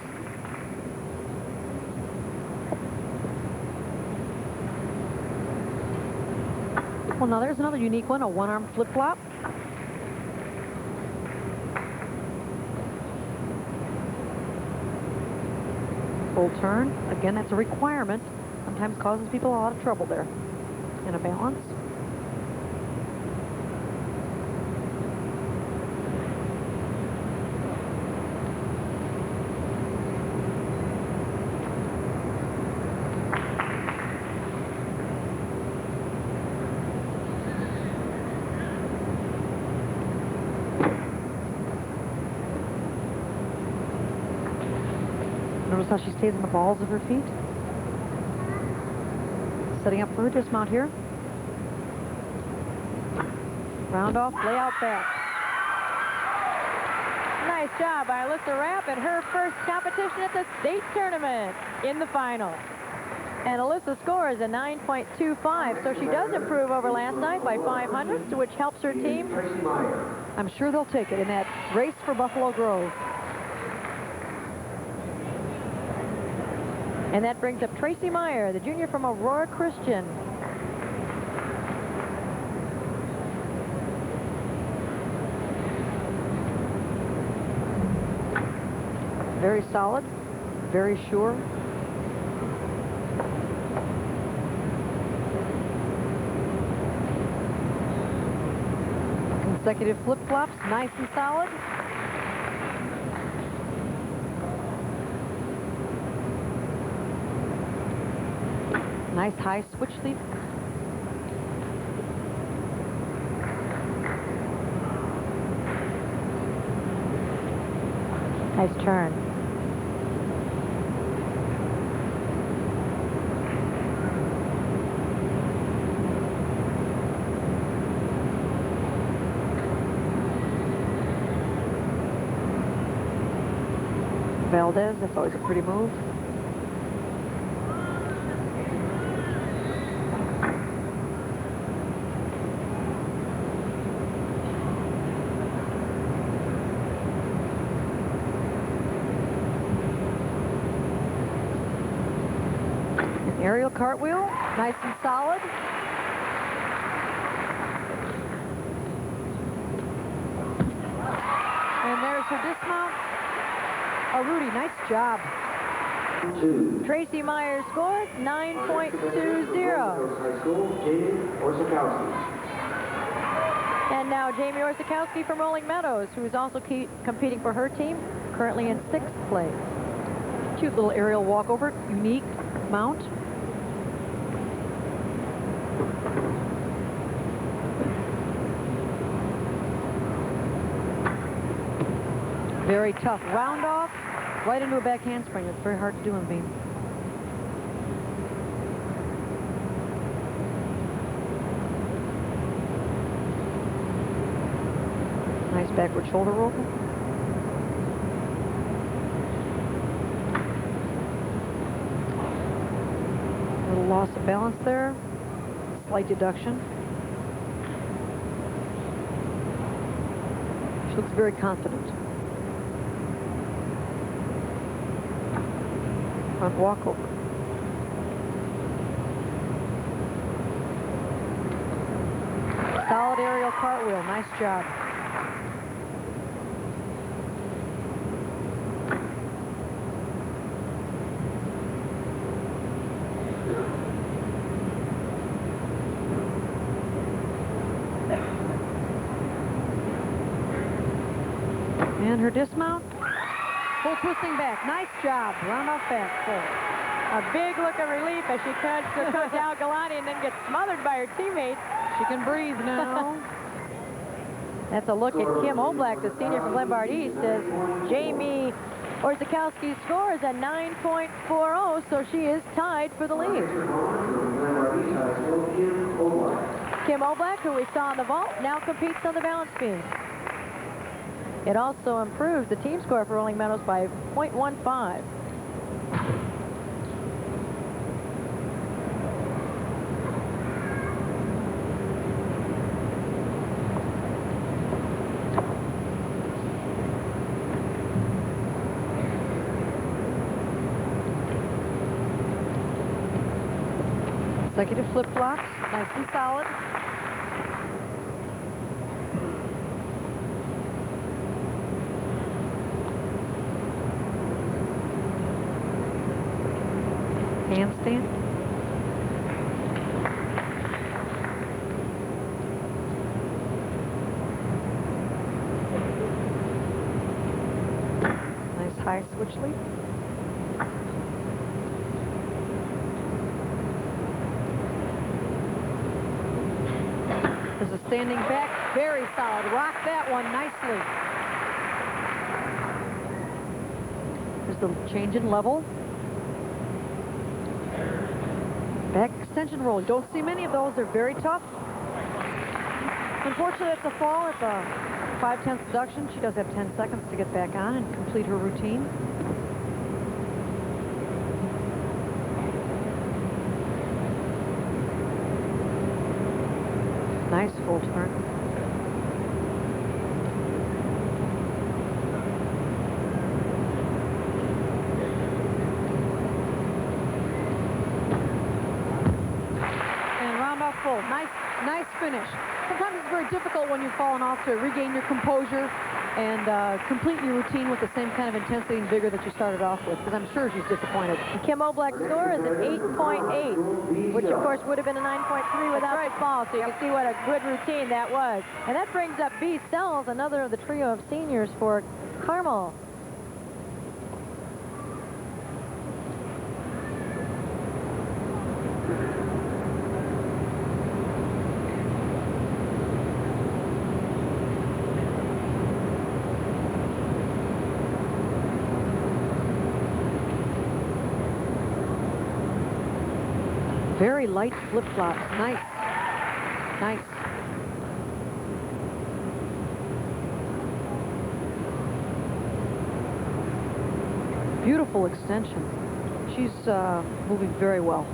Well, now there's another unique one, a one-arm flip-flop. Full turn. Again, that's a requirement. Sometimes causes people a lot of trouble there. And a balance. Notice how she stays on the balls of her feet. Setting up for her dismount here. Round off, lay out back. Nice job by Alyssa Rapp in her first competition at the state tournament in the final. And Alyssa scores a 9.25, so she does improve over last night by 500, which helps her team. I'm sure they'll take it in that race for Buffalo Grove. And that brings up Tracy Meyer, the junior from Aurora Christian. Very solid, very sure. Consecutive flip-flops, nice and solid. Nice high switch leap. Nice turn. Valdez, that's always a pretty move. Aerial cartwheel, nice and solid. And there's her dismount. Oh, Rudy, nice job. Tracy Meyer scored 9.20. High School, Jamie Orzakowski. And now Jamie Orzakowski from Rolling Meadows, who is also competing for her team, currently in 6th place. Cute little aerial walkover, unique mount. Very tough round off, right into a back handspring. It's very hard to do on the beam. Nice backward shoulder roll. A little loss of balance there. Slight deduction. She looks very confident. Front walkover. Solid aerial cartwheel. Nice job. And her dismount. Full twisting back. Nice job. Round off back. Full. A big look of relief as she cuts to Coach Al Galani and then gets smothered by her teammates. She can breathe now. That's a look at Kim Oblak, the senior from Glenbard East, as Jamie Orzakowski's score is at 9.40, so she is tied for the lead. Kim Oblak, who we saw in the vault, now competes on the balance beam. It also improves the team score for Rolling Meadows by 0.15. Consecutive flip-flops, nice and solid. Handstand. Nice high switch leap. There's a standing back, very solid. Rock that one nicely. There's the change in level. Back extension roll. You don't see many of those. They're very tough. Unfortunately, it's a fall at the 5/10 deduction. She does have 10 seconds to get back on and complete her routine. Nice full turn. And round off full. Nice finish. Sometimes it's very difficult when you've fallen off to regain your composure and complete your routine with the same kind of intensity and vigor that you started off with, because I'm sure she's disappointed. Kim Oblak's score is an 8.8, which of course would have been a 9.3 without the fall, so you can see what a good routine that was. And that brings up B. Sells, another of the trio of seniors for Carmel. Very light flip-flops. Nice. Nice. Beautiful extension. She's moving very well.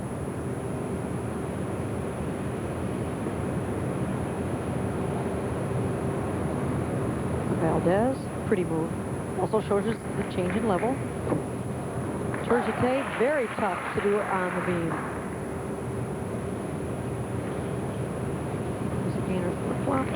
Valdez, pretty move. Also shows us the change in level. Turgite, very tough to do on the beam. Flip-flop.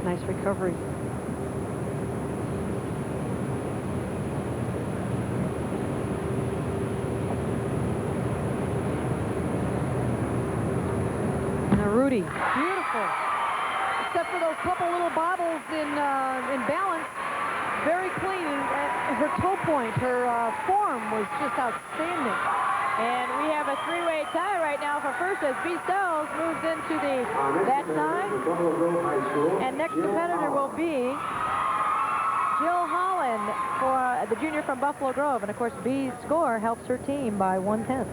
Nice recovery. Rudy, beautiful. Except for those couple little bobbles in balance, very clean. And her toe point, her form was just outstanding. And we have a three-way tie right now for first as B. Sells moves into that side. And next competitor will be Jill Holland for the junior from Buffalo Grove. And of course, B's score helps her team by 1/10.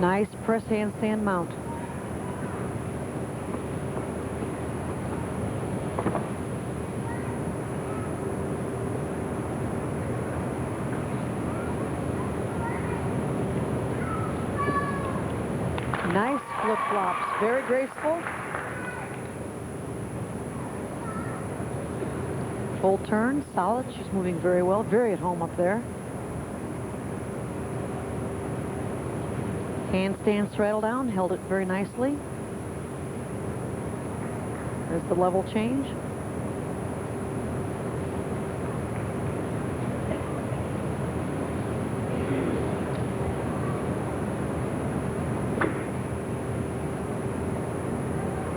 Nice press handstand mount. Nice flip-flops, very graceful. Full turn, solid. She's moving very well, very at home up there. Handstand straddle down, held it very nicely. There's the level change.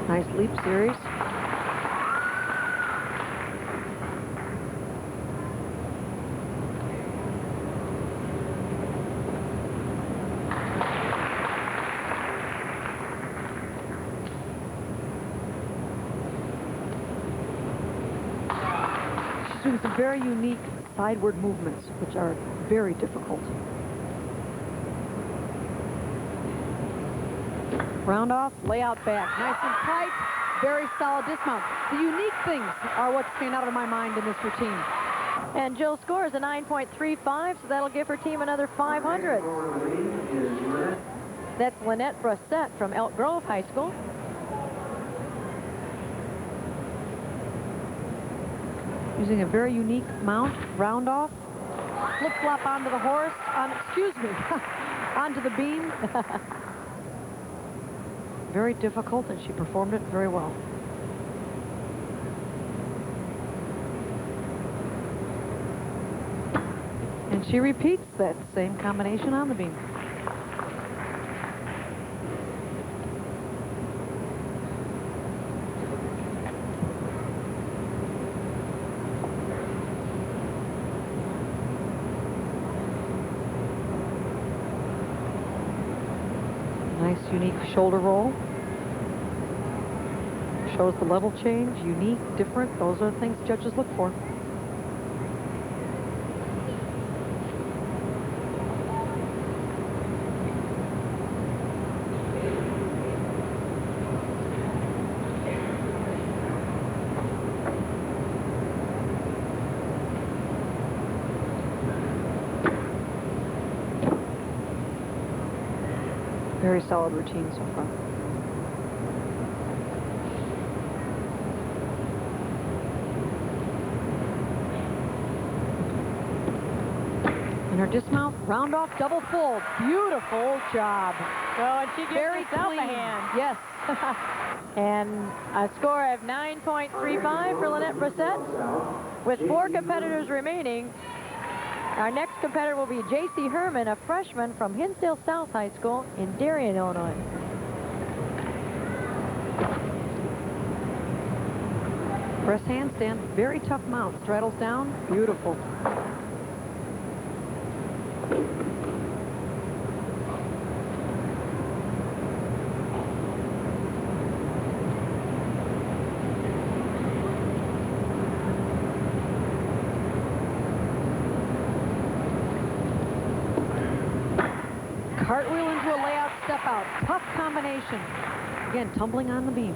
Nice leap series. She's doing some very unique sideward movements, which are very difficult. Round off, lay out back. Nice and tight, very solid dismount. The unique things are what's staying out of my mind in this routine. And Jill scores a 9.35, so that'll give her team another 500. That's Lynette Brissett from Elk Grove High School. Using a very unique mount, round off, flip-flop onto the horse, onto the beam. Very difficult, and she performed it very well. And she repeats that same combination on the beam. Nice, unique shoulder roll. Shows the level change, unique, different. Those are the things judges look for. Very solid routine so far. And her dismount, round off, double fold. Beautiful job. So, and she gives Very herself clean. a hand. Yes. And a score of 9.35 for Lynette Brissett. With 4 competitors remaining, our next competitor will be J.C. Herman, a freshman from Hinsdale South High School in Darien, Illinois. Press handstand, very tough mount. Straddles down, beautiful. Cartwheel into a layout step out. Tough combination. Again, tumbling on the beam.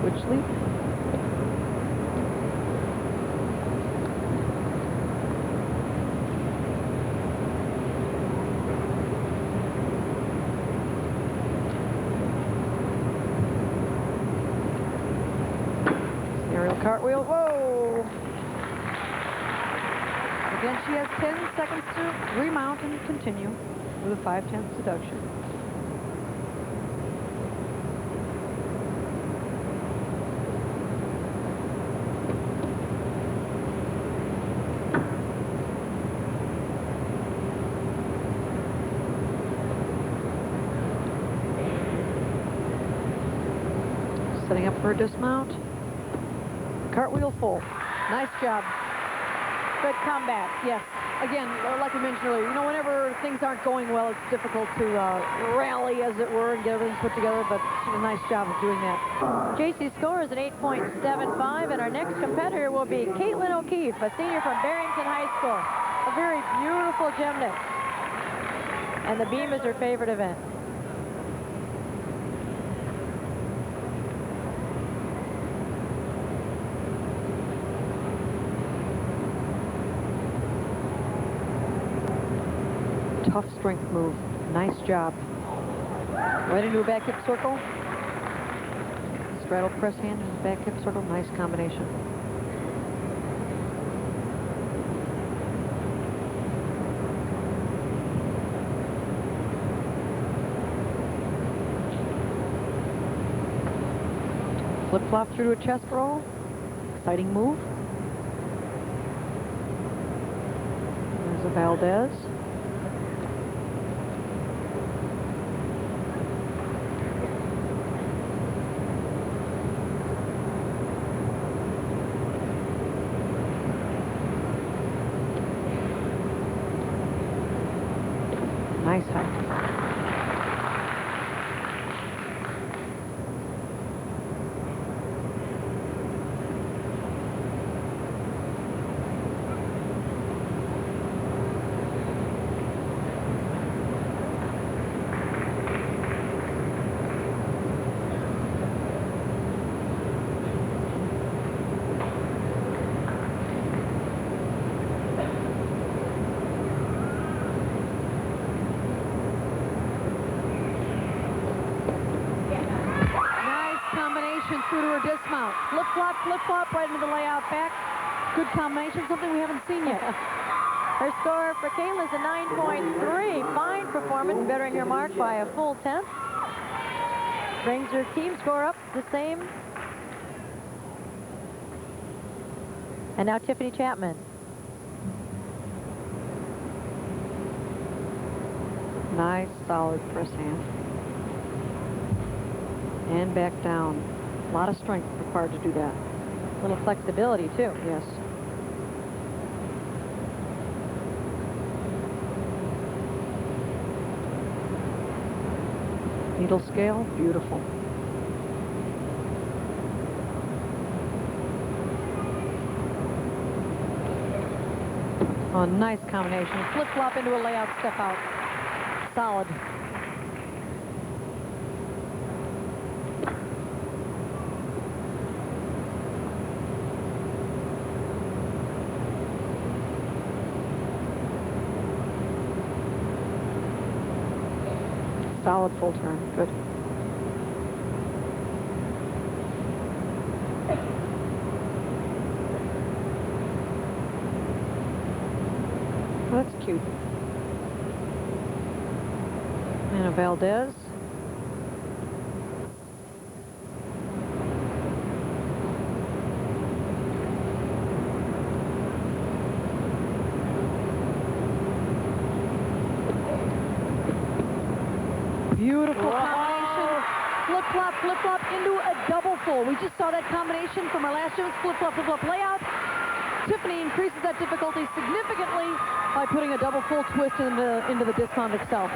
Switch leap. Cartwheel, whoa! Again, she has 10 seconds to remount and continue with a 5/10 deduction. Setting up for a dismount. Cartwheel full. Nice job. Good comeback. Yes. Again, like we mentioned earlier, you know, whenever things aren't going well, it's difficult to rally, as it were, and get everything put together, but she did a nice job of doing that. JC score is an 8.75, and our next competitor will be Caitlin O'Keefe, a senior from Barrington High School. A very beautiful gymnast. And the beam is her favorite event. Tough strength move. Nice job. Right into a back hip circle. Straddle press hand and back hip circle. Nice combination. Flip-flop through to a chest roll. Exciting move. There's a Valdez. Nice height. Through to her dismount. Flip-flop right into the layout back. Good combination, something we haven't seen yet. Her score for Kayla is a 9.3. Fine performance, bettering her mark by a full 10th. Brings her team score up the same. And now Tiffany Chapman. Nice, solid press hand. And back down. A lot of strength required to do that. A little flexibility, too. Yes. Needle scale, beautiful. Oh, nice combination. Flip-flop into a layout, step out. Solid. Solid full turn. Good. Oh, that's cute. And a Valdez. Beautiful combination. Flip-flop into a double full. We just saw that combination from our last gym. Flip-flop layout. Tiffany increases that difficulty significantly by putting a double full twist into the dismount itself.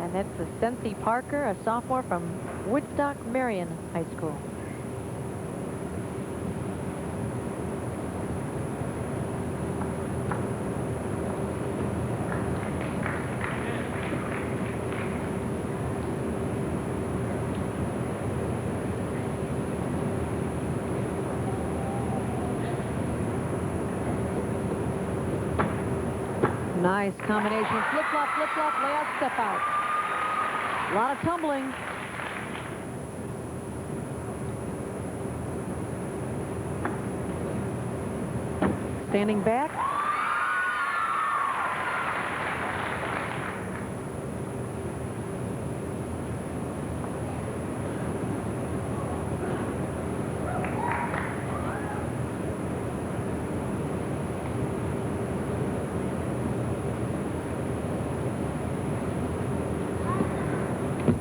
And that's the Cynthia Parker, a sophomore from Woodstock Marion High School. Nice combination. Flip-flop, layout, step out. A lot of tumbling. Standing back.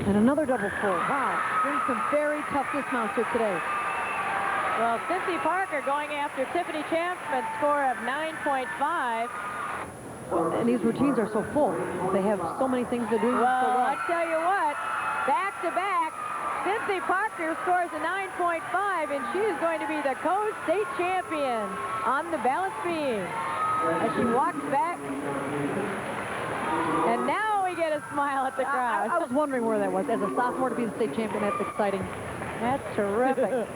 And another double full. Wow. Brings some very tough dismounts here today. Well, Cynthia Parker going after Tiffany Chapman's score of 9.5. And these routines are so full. They have so many things they're doing so well. I tell you what, back to back, Cynthia Parker scores a 9.5, and she is going to be the co-state champion on the balance beam. As she walks back, and now we get a smile at the crowd. I was wondering where that was. As a sophomore to be the state champion, that's exciting. That's terrific.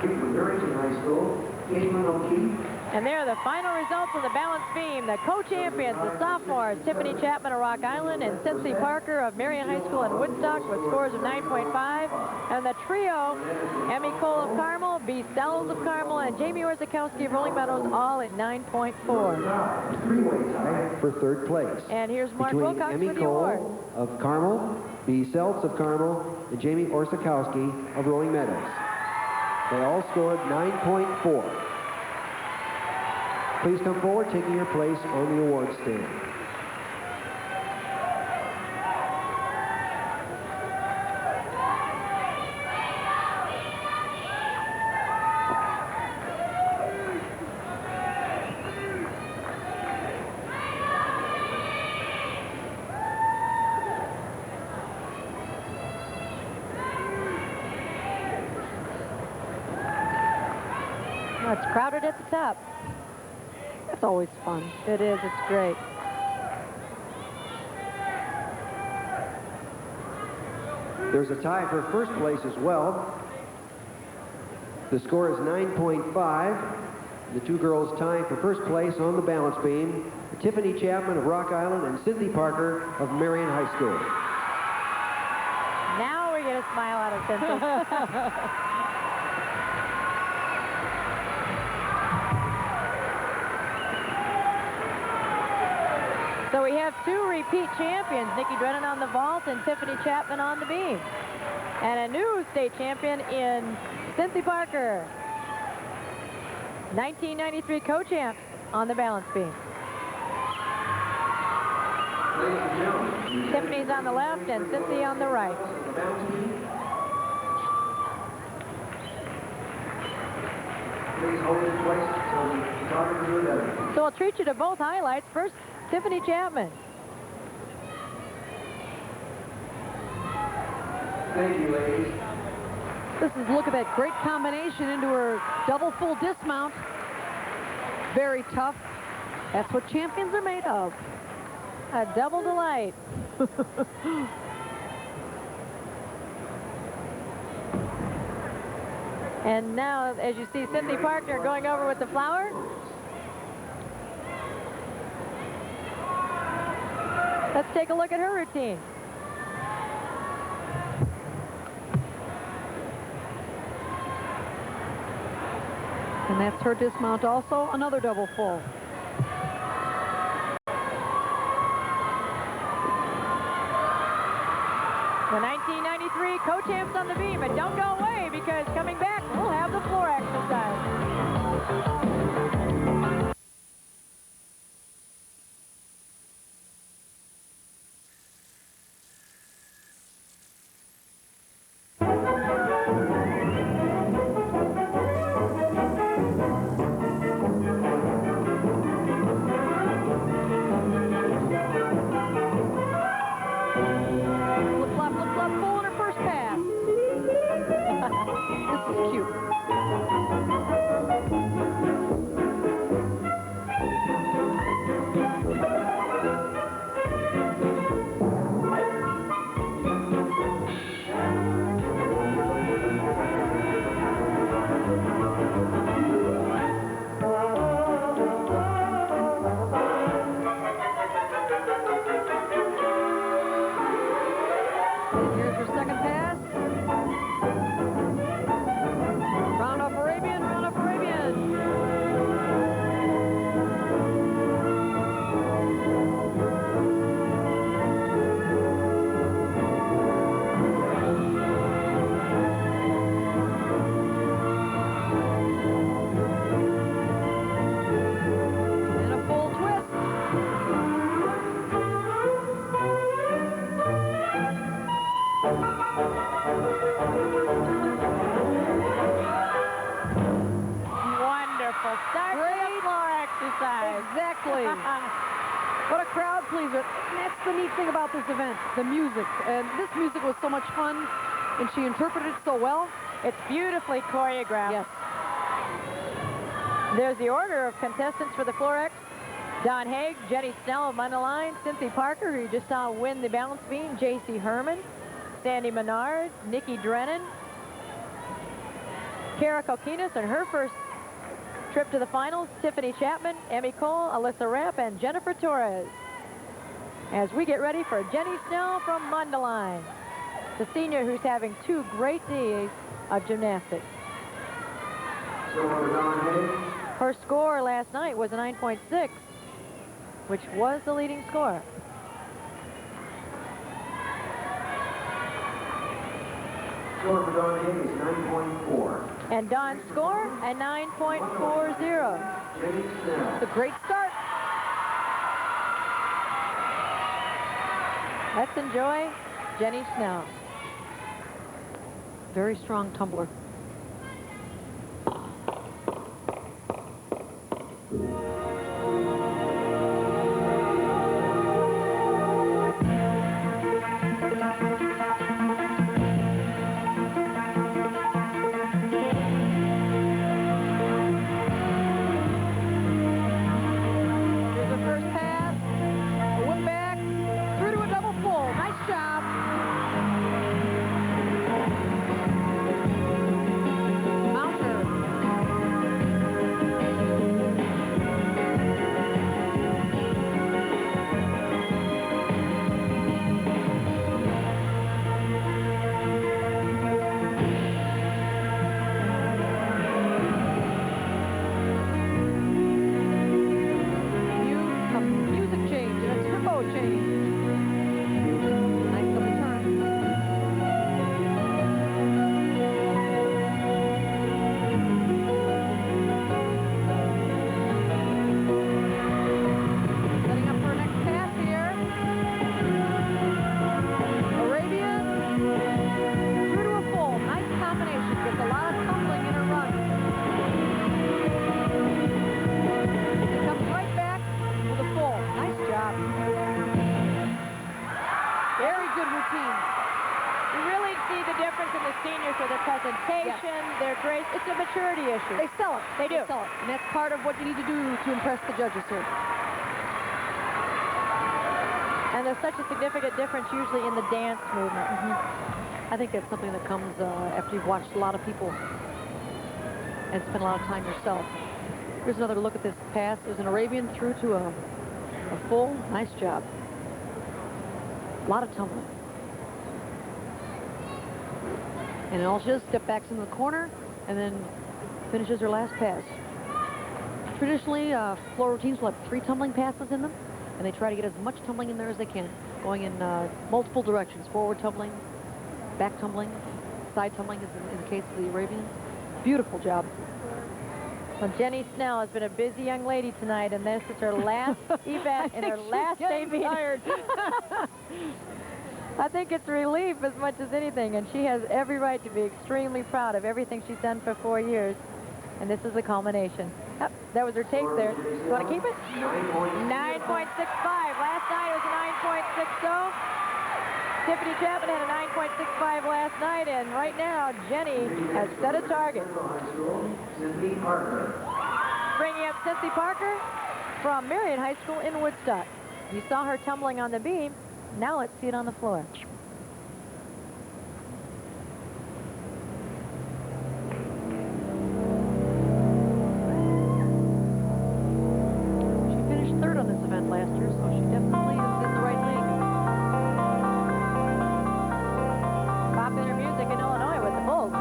From Barrington High School, Caitlin O'Keefe. And there are the final results of the balance beam. The co-champions, the sophomores, Tiffany Chapman of Rock Island and Cynthia Parker of Marion High School in Woodstock with scores of 9.5. And the trio, Emmy Cole of Carmel, B. Stells of Carmel, and Jamie Orzakowski of Rolling Meadows, all at 9.4. Three-way tie for third place. And here's Mark between Wilcox Emmy for the Cole award. of Carmel, B. Seltz of Carmel, and Jamie Orzakowski of Rolling Meadows. They all scored 9.4. Please come forward, taking your place on the award stand. Oh, it's crowded at the top. That's always fun. It is. It's great. There's a tie for first place as well. The score is 9.5. The two girls tying for first place on the balance beam, Tiffany Chapman of Rock Island and Cynthia Parker of Marion High School. Now we get a smile out of Cynthia. So we have two repeat champions, Nikki Drennan on the vault and Tiffany Chapman on the beam. And a new state champion in Cynthia Parker. 1993 co-champ on the balance beam. Tiffany's on the left and Cynthia on the right. So I'll treat you to both highlights. First, Tiffany Chapman. Thank you, ladies. This is, look at that great combination into her double full dismount. Very tough. That's what champions are made of. A double delight. And now, as you see, Cynthia Parker going over with the flower. Let's take a look at her routine. And that's her dismount also, another double full. The 1993 co-champs on the beam, and don't go away because coming back, we'll have the floor exercise. Exactly. What a crowd pleaser. And that's the neat thing about this event, the music. And this music was so much fun, and she interpreted it so well. It's beautifully choreographed. Yes. There's the order of contestants for the Florex. Don Haig, Jenny Snell of Mundaline, Cynthia Parker, who you just saw win the balance beam, J.C. Herman, Sandy Menard, Nikki Drennan, Kara Kokinas, and her first trip to the finals, Tiffany Chapman, Emmy Cole, Alyssa Rapp, and Jennifer Torres. As we get ready for Jenny Snell from Mundelein, the senior who's having 2 great days of gymnastics. Her score last night was a 9.6, which was the leading score. Score for Dawn Hayes is 9.4. And Dawn's score, a 9.40. Jenny Snell. It's a great start. Let's enjoy Jenny Snell. Very strong tumbler. Their grace, it's a maturity issue. They sell it. They do. They sell it. And that's part of what you need to do to impress the judges here. And there's such a significant difference usually in the dance movement. I think that's something that comes after you've watched a lot of people and spent a lot of time yourself. Here's another look at this pass. There's an Arabian through to a full. Nice job. A lot of tumbling. And all she does, step backs into the corner and then finishes her last pass. Traditionally, floor routines will have 3 tumbling passes in them, and they try to get as much tumbling in there as they can, going in multiple directions. Forward tumbling, back tumbling, side tumbling is in the case of the Arabians. Beautiful job. Well, Jenny Snell has been a busy young lady tonight, and this is her last event and her last day being tired. I think it's relief as much as anything, and she has every right to be extremely proud of everything she's done for 4 years, and this is the culmination. Yep, that was her tape there. You want to keep it? 9.65. Last night it was a 9.60. Tiffany Chapman had a 9.65 last night, and right now Jenny has set a target. Bringing up Cynthia Parker from Marion High School in Woodstock. You saw her tumbling on the beam. Now let's see it on the floor. She finished 3rd on this event last year, so she definitely is in the right league. Popular music in Illinois with the Bulls.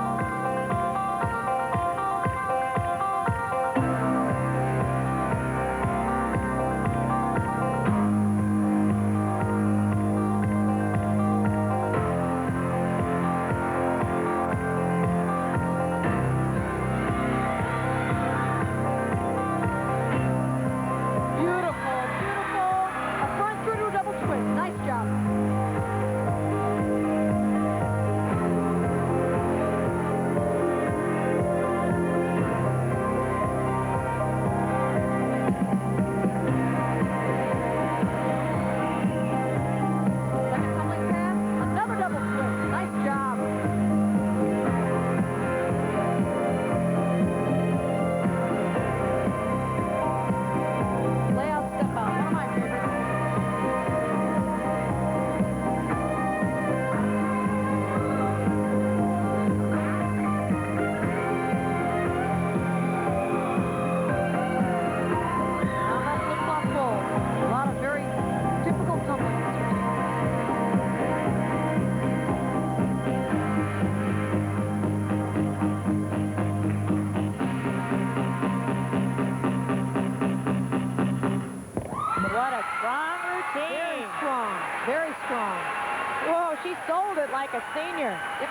it like a senior. Yep.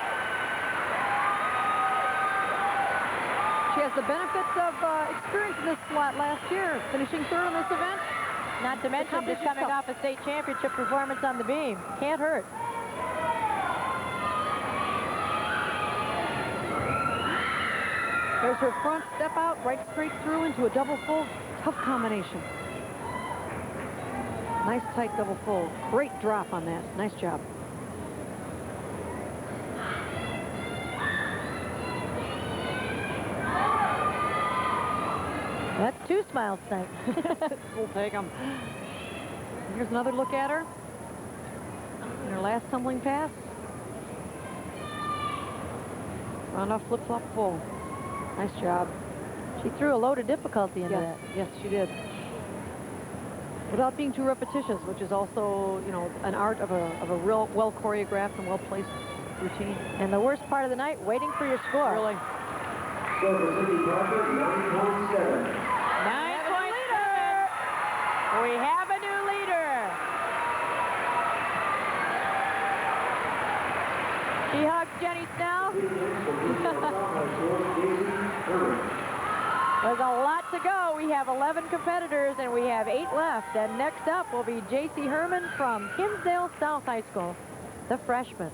She has the benefits of experience in this slot last year, finishing third in this event. Not to mention just coming off a state championship performance on the beam. Can't hurt. There's her front step out, right straight through into a double full. Tough combination. Nice tight double full. Great drop on that. Nice job. That's 2 smiles tonight. We'll take them. Here's another look at her. In her last tumbling pass. Round off flip-flop full. Nice job. She threw a load of difficulty into that. Yes, she did. Without being too repetitious, which is also, you know, an art of a real well choreographed and well placed routine. And the worst part of the night, waiting for your score. Really. Silver Cindy Parker, 9.7. 9.7. We have a new leader. She hugs Jenny Snell. There's a lot to go. We have 11 competitors and we have 8 left. And next up will be J.C. Herman from Hinsdale South High School, the freshman.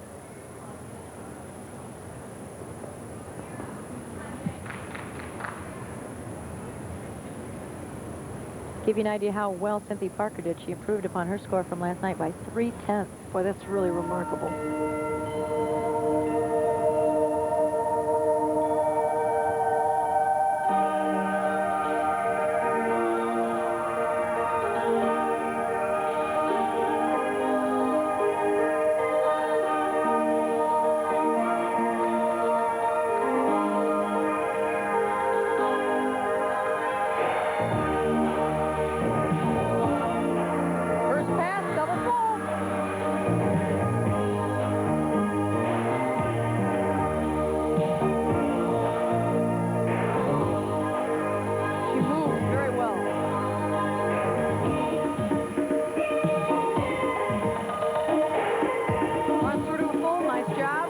Give you an idea how well Cynthia Parker did. She improved upon her score from last night by 3/10. Boy, that's really remarkable. First pass, double full. She moves very well. Runs through to a full, nice job.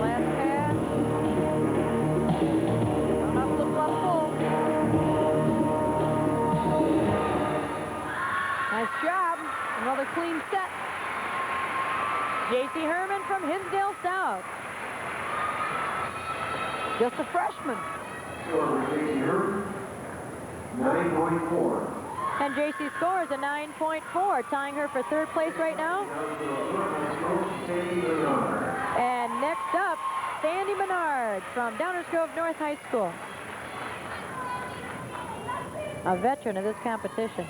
Last pass. Run up, flip-flop full. Nice job. Another clean set. J.C. Herman from Hinsdale South. Just a freshman. Silver J.C. Herman, 9.4. And J.C. scores a 9.4, tying her for 3rd place right now. Sandy Leonard. And next up, Sandy Menard from Downers Grove North High School. A veteran of this competition.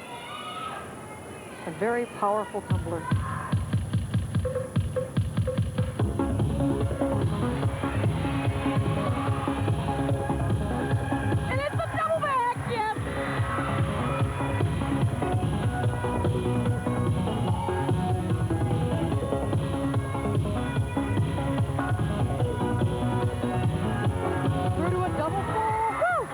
A very powerful tumbler. And it's a double back, yes! Through to a double full. Woo!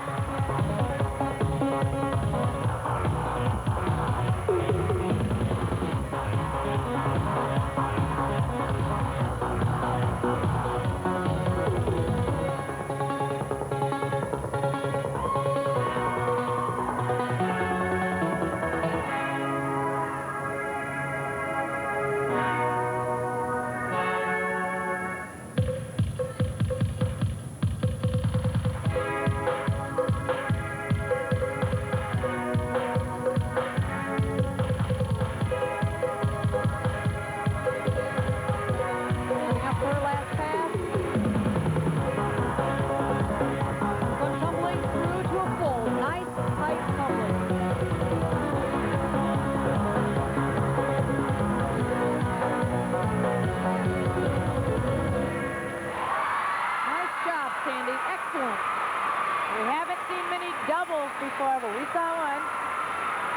however, we saw one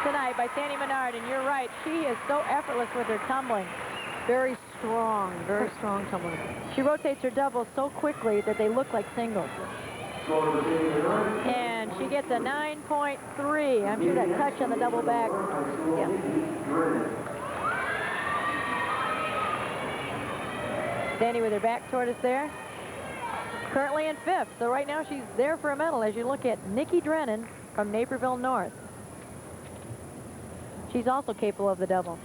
tonight by Sandy Menard, and you're right. She is so effortless with her tumbling. Very strong tumbler. She rotates her doubles so quickly that they look like singles. And she gets a 9.3. I'm sure that touch on the double back. Yeah. Sandy with her back toward us there. Currently in 5th. So right now she's there for a medal as you look at Nikki Drennan from Naperville North. She's also capable of the double.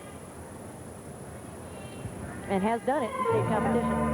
And has done it in state competition.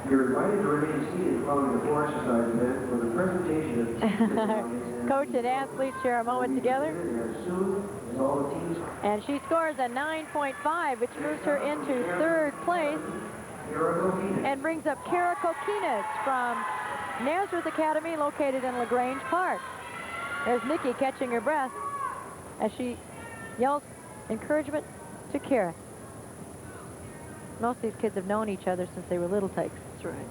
You're invited to remain seated following the floor exercise event for the presentation of Coach and athletes share a moment together. As soon as all the teams. And she scores a 9.5, which moves her into 3rd place and brings up Kara Kokinas from Nazareth Academy, located in LaGrange Park. There's Nikki catching her breath as she yells encouragement to Kara. Most of these kids have known each other since they were little tykes. That's right.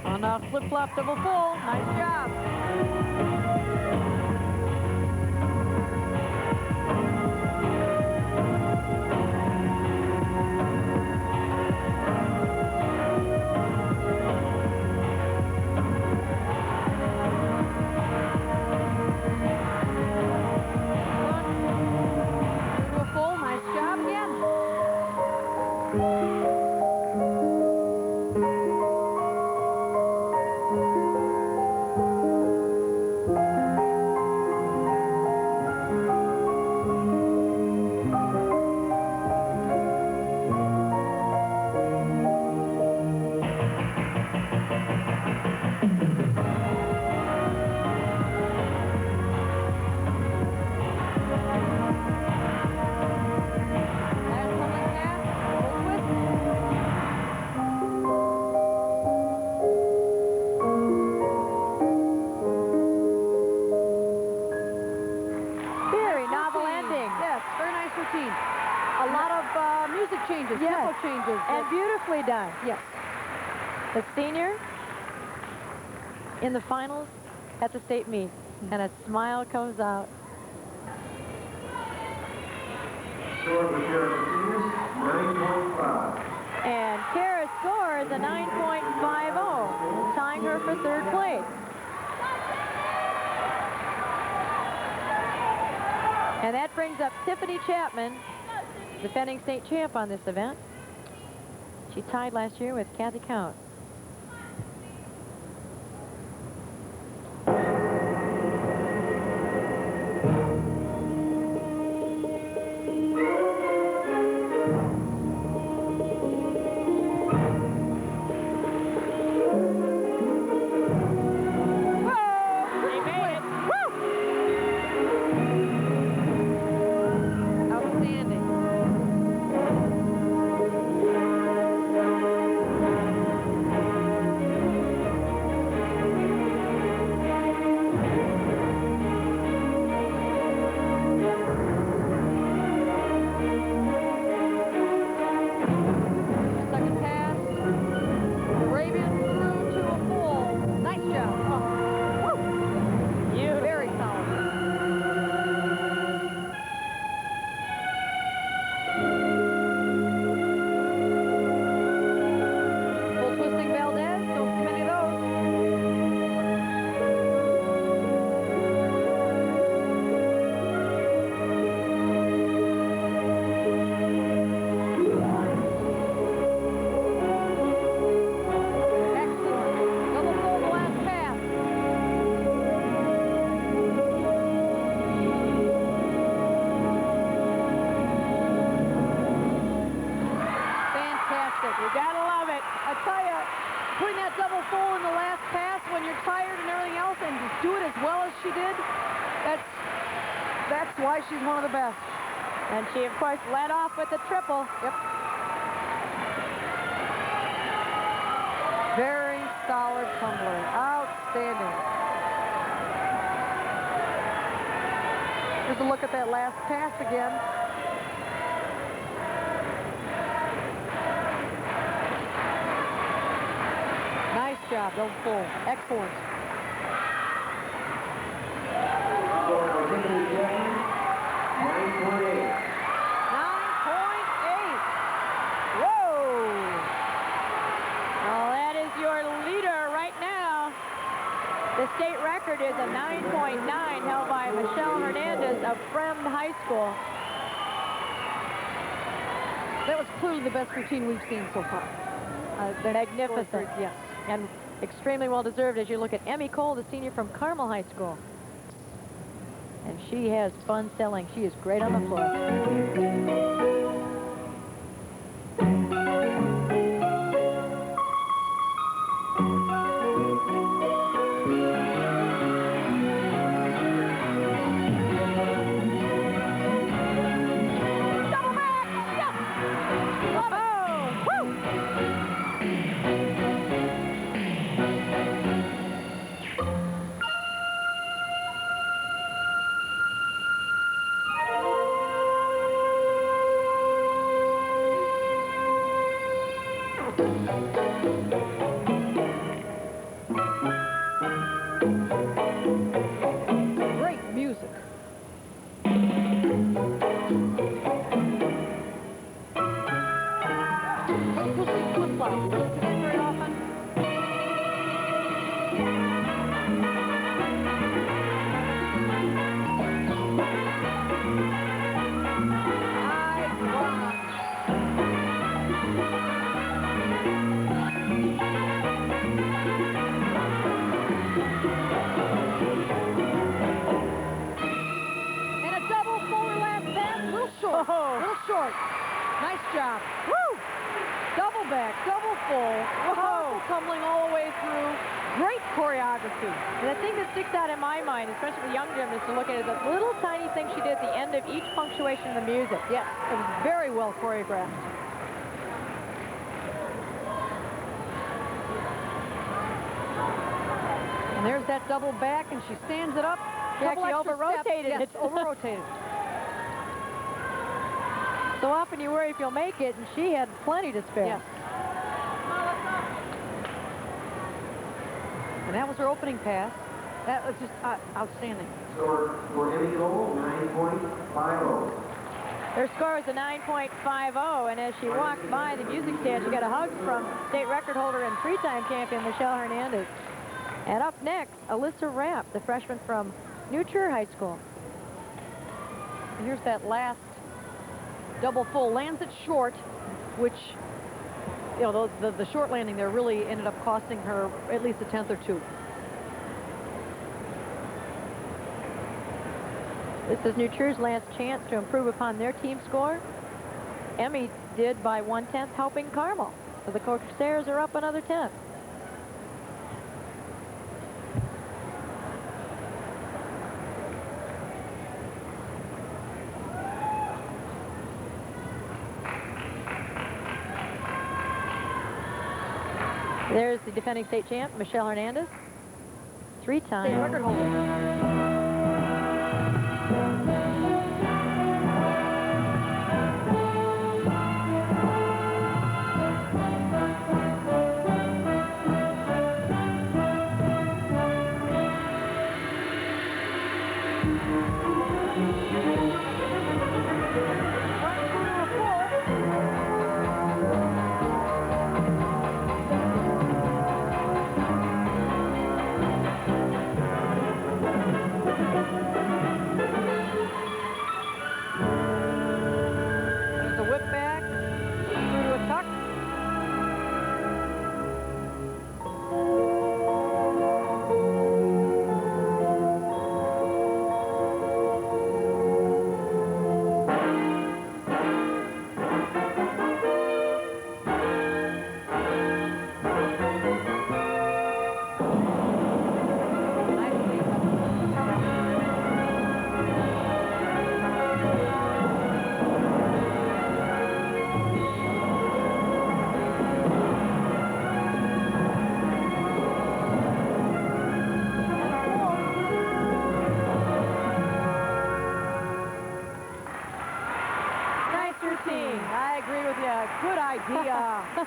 On a flip-flop double full. Nice job. A lot of music changes, tempo changes. And beautifully done. Yes. The senior in the finals at the state meet. And a smile comes out. Score for Kara Kokinas, 9.5. And Kara scores a 9.50, tying her for 3rd place. And that brings up Tiffany Chapman, defending state champ on this event. She tied last year with Kathy Count. she did, that's why she's one of the best. And she, of course, led off with the triple. Yep. Very solid tumbler. Outstanding. Here's a look at that last pass again. Nice job, double full. Excellent. Score for Tiffany Chapman, 9.8. 9.8. Whoa! Well, that is your leader right now. The state record is a 9.9 held by Michelle Hernandez of Fremd High School. That was clearly the best routine we've seen so far. Magnificent. Yes. And extremely well deserved as you look at Emmy Cole, the senior from Carmel High School. And she has fun selling. She is great on the floor. Great music. We'll see flip-flop. Don't see that very often. And a double forward last pass. A little short. A little short. Nice job. Woo! Double back, double full. Whoa! Tumbling all the way through. Great choreography. And the thing that sticks out in my mind, especially with young gymnasts to look at, is the little tiny thing she did at the end of each punctuation of the music. Yes, it was very well choreographed. And there's that double back, and she stands it up. She Couple actually extra over-rotated steps. it. Yes, over-rotated. So often you worry if you'll make it, and she had plenty to spare. Yes. And that was her opening pass. That was just outstanding. Score for Emmy Cole, 9.50. Her score is a 9.50, and as she walked by the music stand, she got a hug from state record holder and three-time champion Michelle Hernandez. And up next, Alyssa Rapp, the freshman from New Trier High School. And here's that last double full. Lands it short, which, you know, the short landing there really ended up costing her at least a tenth or two. This is New Trier's last chance to improve upon their team score. Emmy did by 1/10, helping Carmel. So the Corsairs are up another 10. There's the defending state champ, Michelle Hernandez. Three-time State record holder.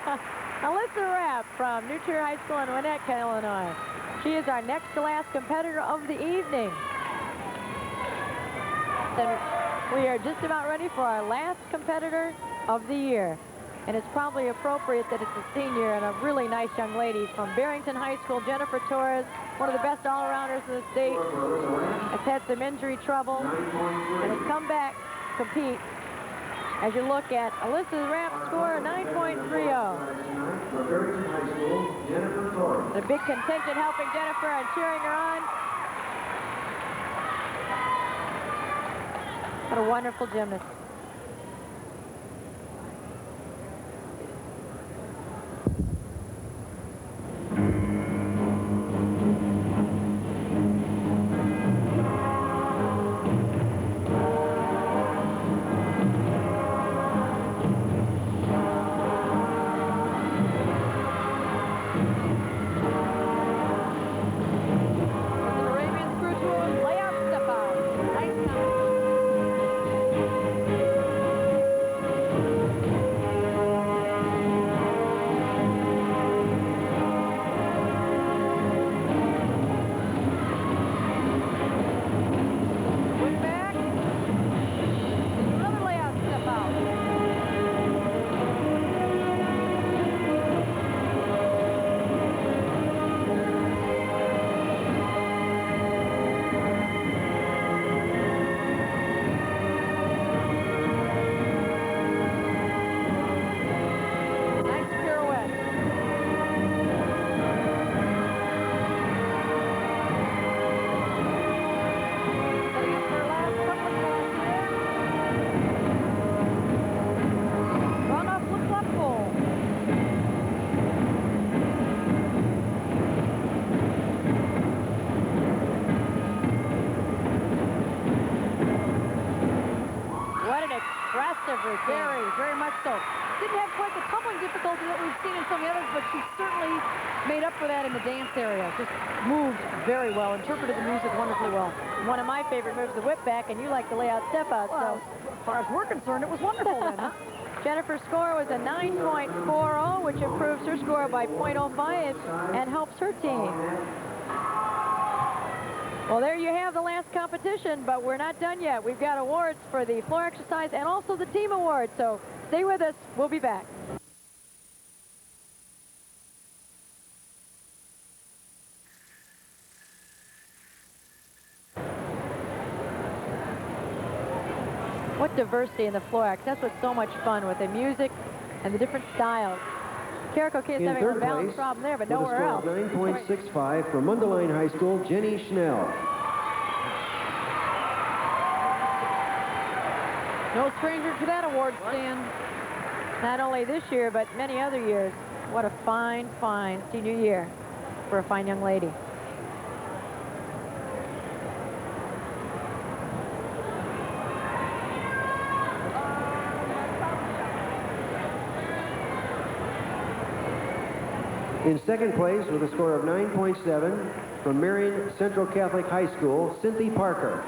Alyssa Rapp from New Trier High School in Winnetka, Illinois. She is our next to last competitor of the evening. Then we are just about ready for our last competitor of the year. And it's probably appropriate that it's a senior and a really nice young lady from Barrington High School, Jennifer Torres, one of the best all-arounders in the state. Has had some injury trouble and has come back to compete. As you look at Alyssa Rapp's score, 9.30. The big contingent helping Jennifer and cheering her on. What a wonderful gymnast. Very much so. Didn't have quite the tumbling difficulty that we've seen in some of the others, but she certainly made up for that in the dance area. Just moved very well, interpreted the music wonderfully well. One of my favorite moves, the whip back, and you like the layout step out. Well, so as far as we're concerned, it was wonderful then, huh? Jennifer's score was a 9.40, which improves her score by 0.05 and helps her team. Well, there you have the last competition, but we're not done yet. We've got awards for the floor exercise and also the team award, so stay with us. We'll be back. What diversity in the floor act. That's what's so much fun with the music and the different styles. Carrico Kid's having a balance problem there, but nowhere else. 9.65 from Mundelein High School, Jenny Schnell. No stranger to that award stand. Not only this year, but many other years. What a fine, fine senior year for a fine young lady. In second place with a score of 9.7 from Marion Central Catholic High School, Cynthia Parker.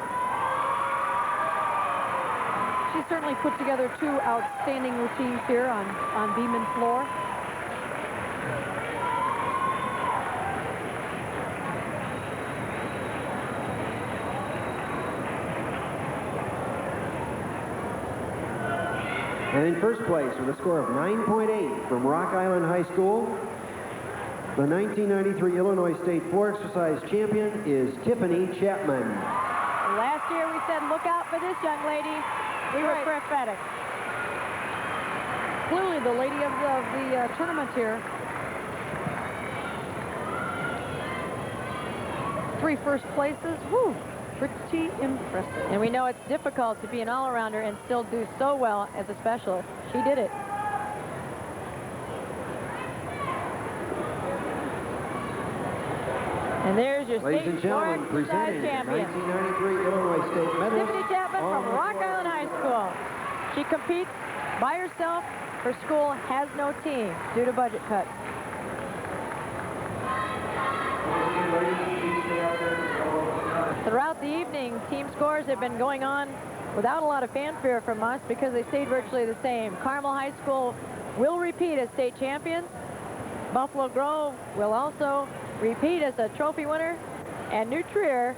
She certainly put together two outstanding routines here on Beeman floor. And in first place with a score of 9.8 from Rock Island High School, the 1993 Illinois State Floor Exercise Champion is Tiffany Chapman. Last year we said, look out for this young lady. We were prophetic. Clearly the lady of the tournament here. 3 first places. Whew, pretty impressive. And we know it's difficult to be an all-arounder and still do so well as a specialist. She did it. And there's your Ladies state and gentlemen, floor exercise presenting champion. 1993 Illinois State medalist. Tiffany Chapman from Rock Island High School. She competes by herself. Her school has no team due to budget cuts. Throughout the evening, team scores have been going on without a lot of fanfare from us because they stayed virtually the same. Carmel High School will repeat as state champions. Buffalo Grove will also repeat as a trophy winner. And New Trier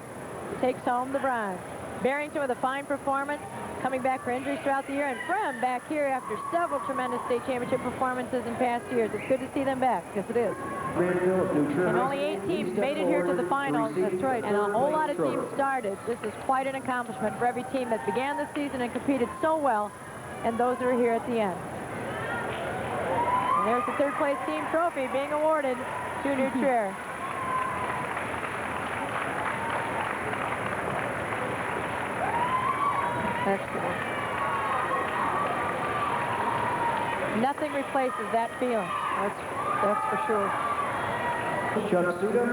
takes home the bronze. Barrington with a fine performance, coming back for injuries throughout the year, and Frem back here after several tremendous state championship performances in past years. It's good to see them back. Yes, it is. And only 8 teams made it here to the finals. That's right. And a whole lot of teams started. This is quite an accomplishment for every team that began the season and competed so well, and those that are here at the end. And there's the third place team trophy being awarded to New Trier. Excellent. Nothing replaces that feeling. That's for sure. Chuck Suda.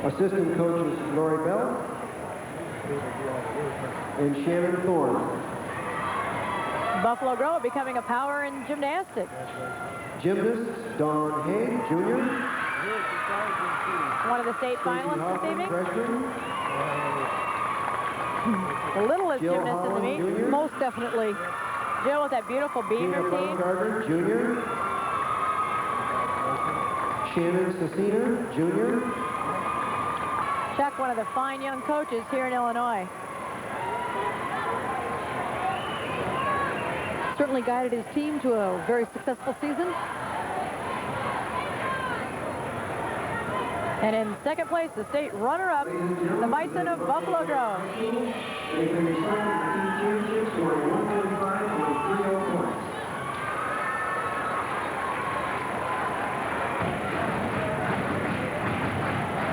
Assistant coaches Lori Bell and Shannon Thorne. Buffalo Grove becoming a power in gymnastics. Gymnasts Dawn Hay, Jr. One of the state finalists this evening. Freshman. The littlest Jill gymnast in the Holland, meet. Jr. Most definitely. Jill with that beautiful beam Tina routine. Baumgartner, Jr. Shannon Cecina, Jr. Chuck, one of the fine young coaches here in Illinois. Certainly guided his team to a very successful season. And in second place, the state runner-up, the Bison of Buffalo Grove. They finished second in the team championship, scoring 145.30 points.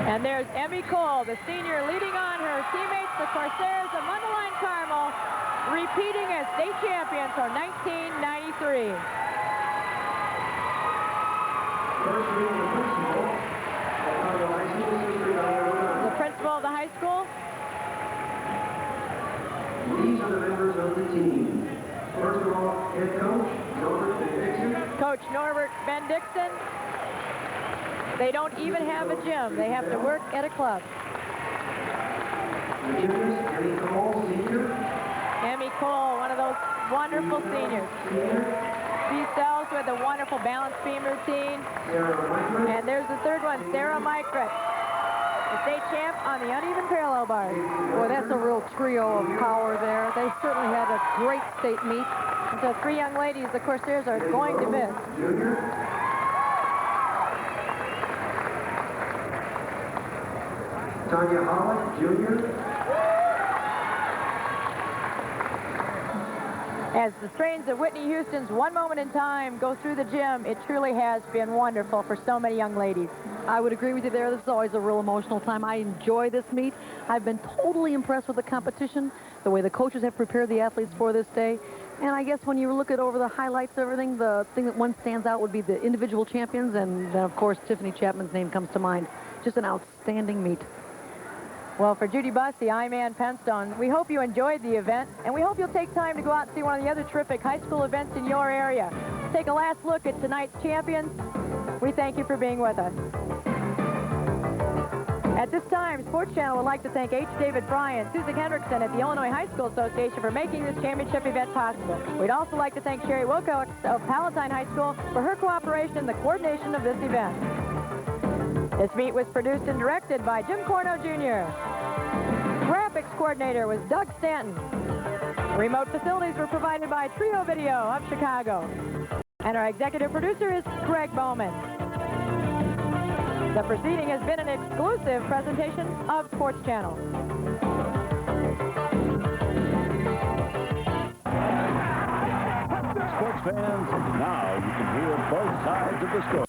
And there's Emmy Cole, the senior, leading on her teammates, the Corsairs of Mundelein Carmel, repeating as state champions for 1993. First meeting the principal at Carmel High School, Sister Diana. The principal of the high school. These are the members of the team. First of all, head coach, Norbert Dixon. Coach Norbert Ben Dixon. They don't even have a gym. They have to work at a club. The gymnast, Emmy Cole, senior. Emmy Cole, one of those wonderful seniors. She sells with a wonderful balanced beam routine. Sarah Whitman. And there's the third one, Sarah Mykret, the state champ on the uneven parallel bars. Boy, that's a real trio of power there. They certainly had a great state meet. And so 3 young ladies the Corsairs are going to miss. Junior. Tanya Holland, junior. As the strains of Whitney Houston's One Moment in Time go through the gym, it truly has been wonderful for so many young ladies. I would agree with you there. This is always a real emotional time. I enjoy this meet. I've been totally impressed with the competition, the way the coaches have prepared the athletes for this day. And I guess when you look at over the highlights of everything, the thing that one stands out would be the individual champions, and then, of course, Tiffany Chapman's name comes to mind. Just an outstanding meet. Well, for Judy Bussey, I'm Ann Penstone. We hope you enjoyed the event, and we hope you'll take time to go out and see one of the other terrific high school events in your area. Take a last look at tonight's champions. We thank you for being with us. At this time, Sports Channel would like to thank H. David Fry and Susan Hendrickson at the Illinois High School Association for making this championship event possible. We'd also like to thank Sherry Wilcox of Palatine High School for her cooperation in the coordination of this event. This meet was produced and directed by Jim Corno, Jr. Graphics coordinator was Doug Stanton. Remote facilities were provided by Trio Video of Chicago. And our executive producer is Greg Bowman. The proceeding has been an exclusive presentation of Sports Channel. Sports fans, now you can hear both sides of the story.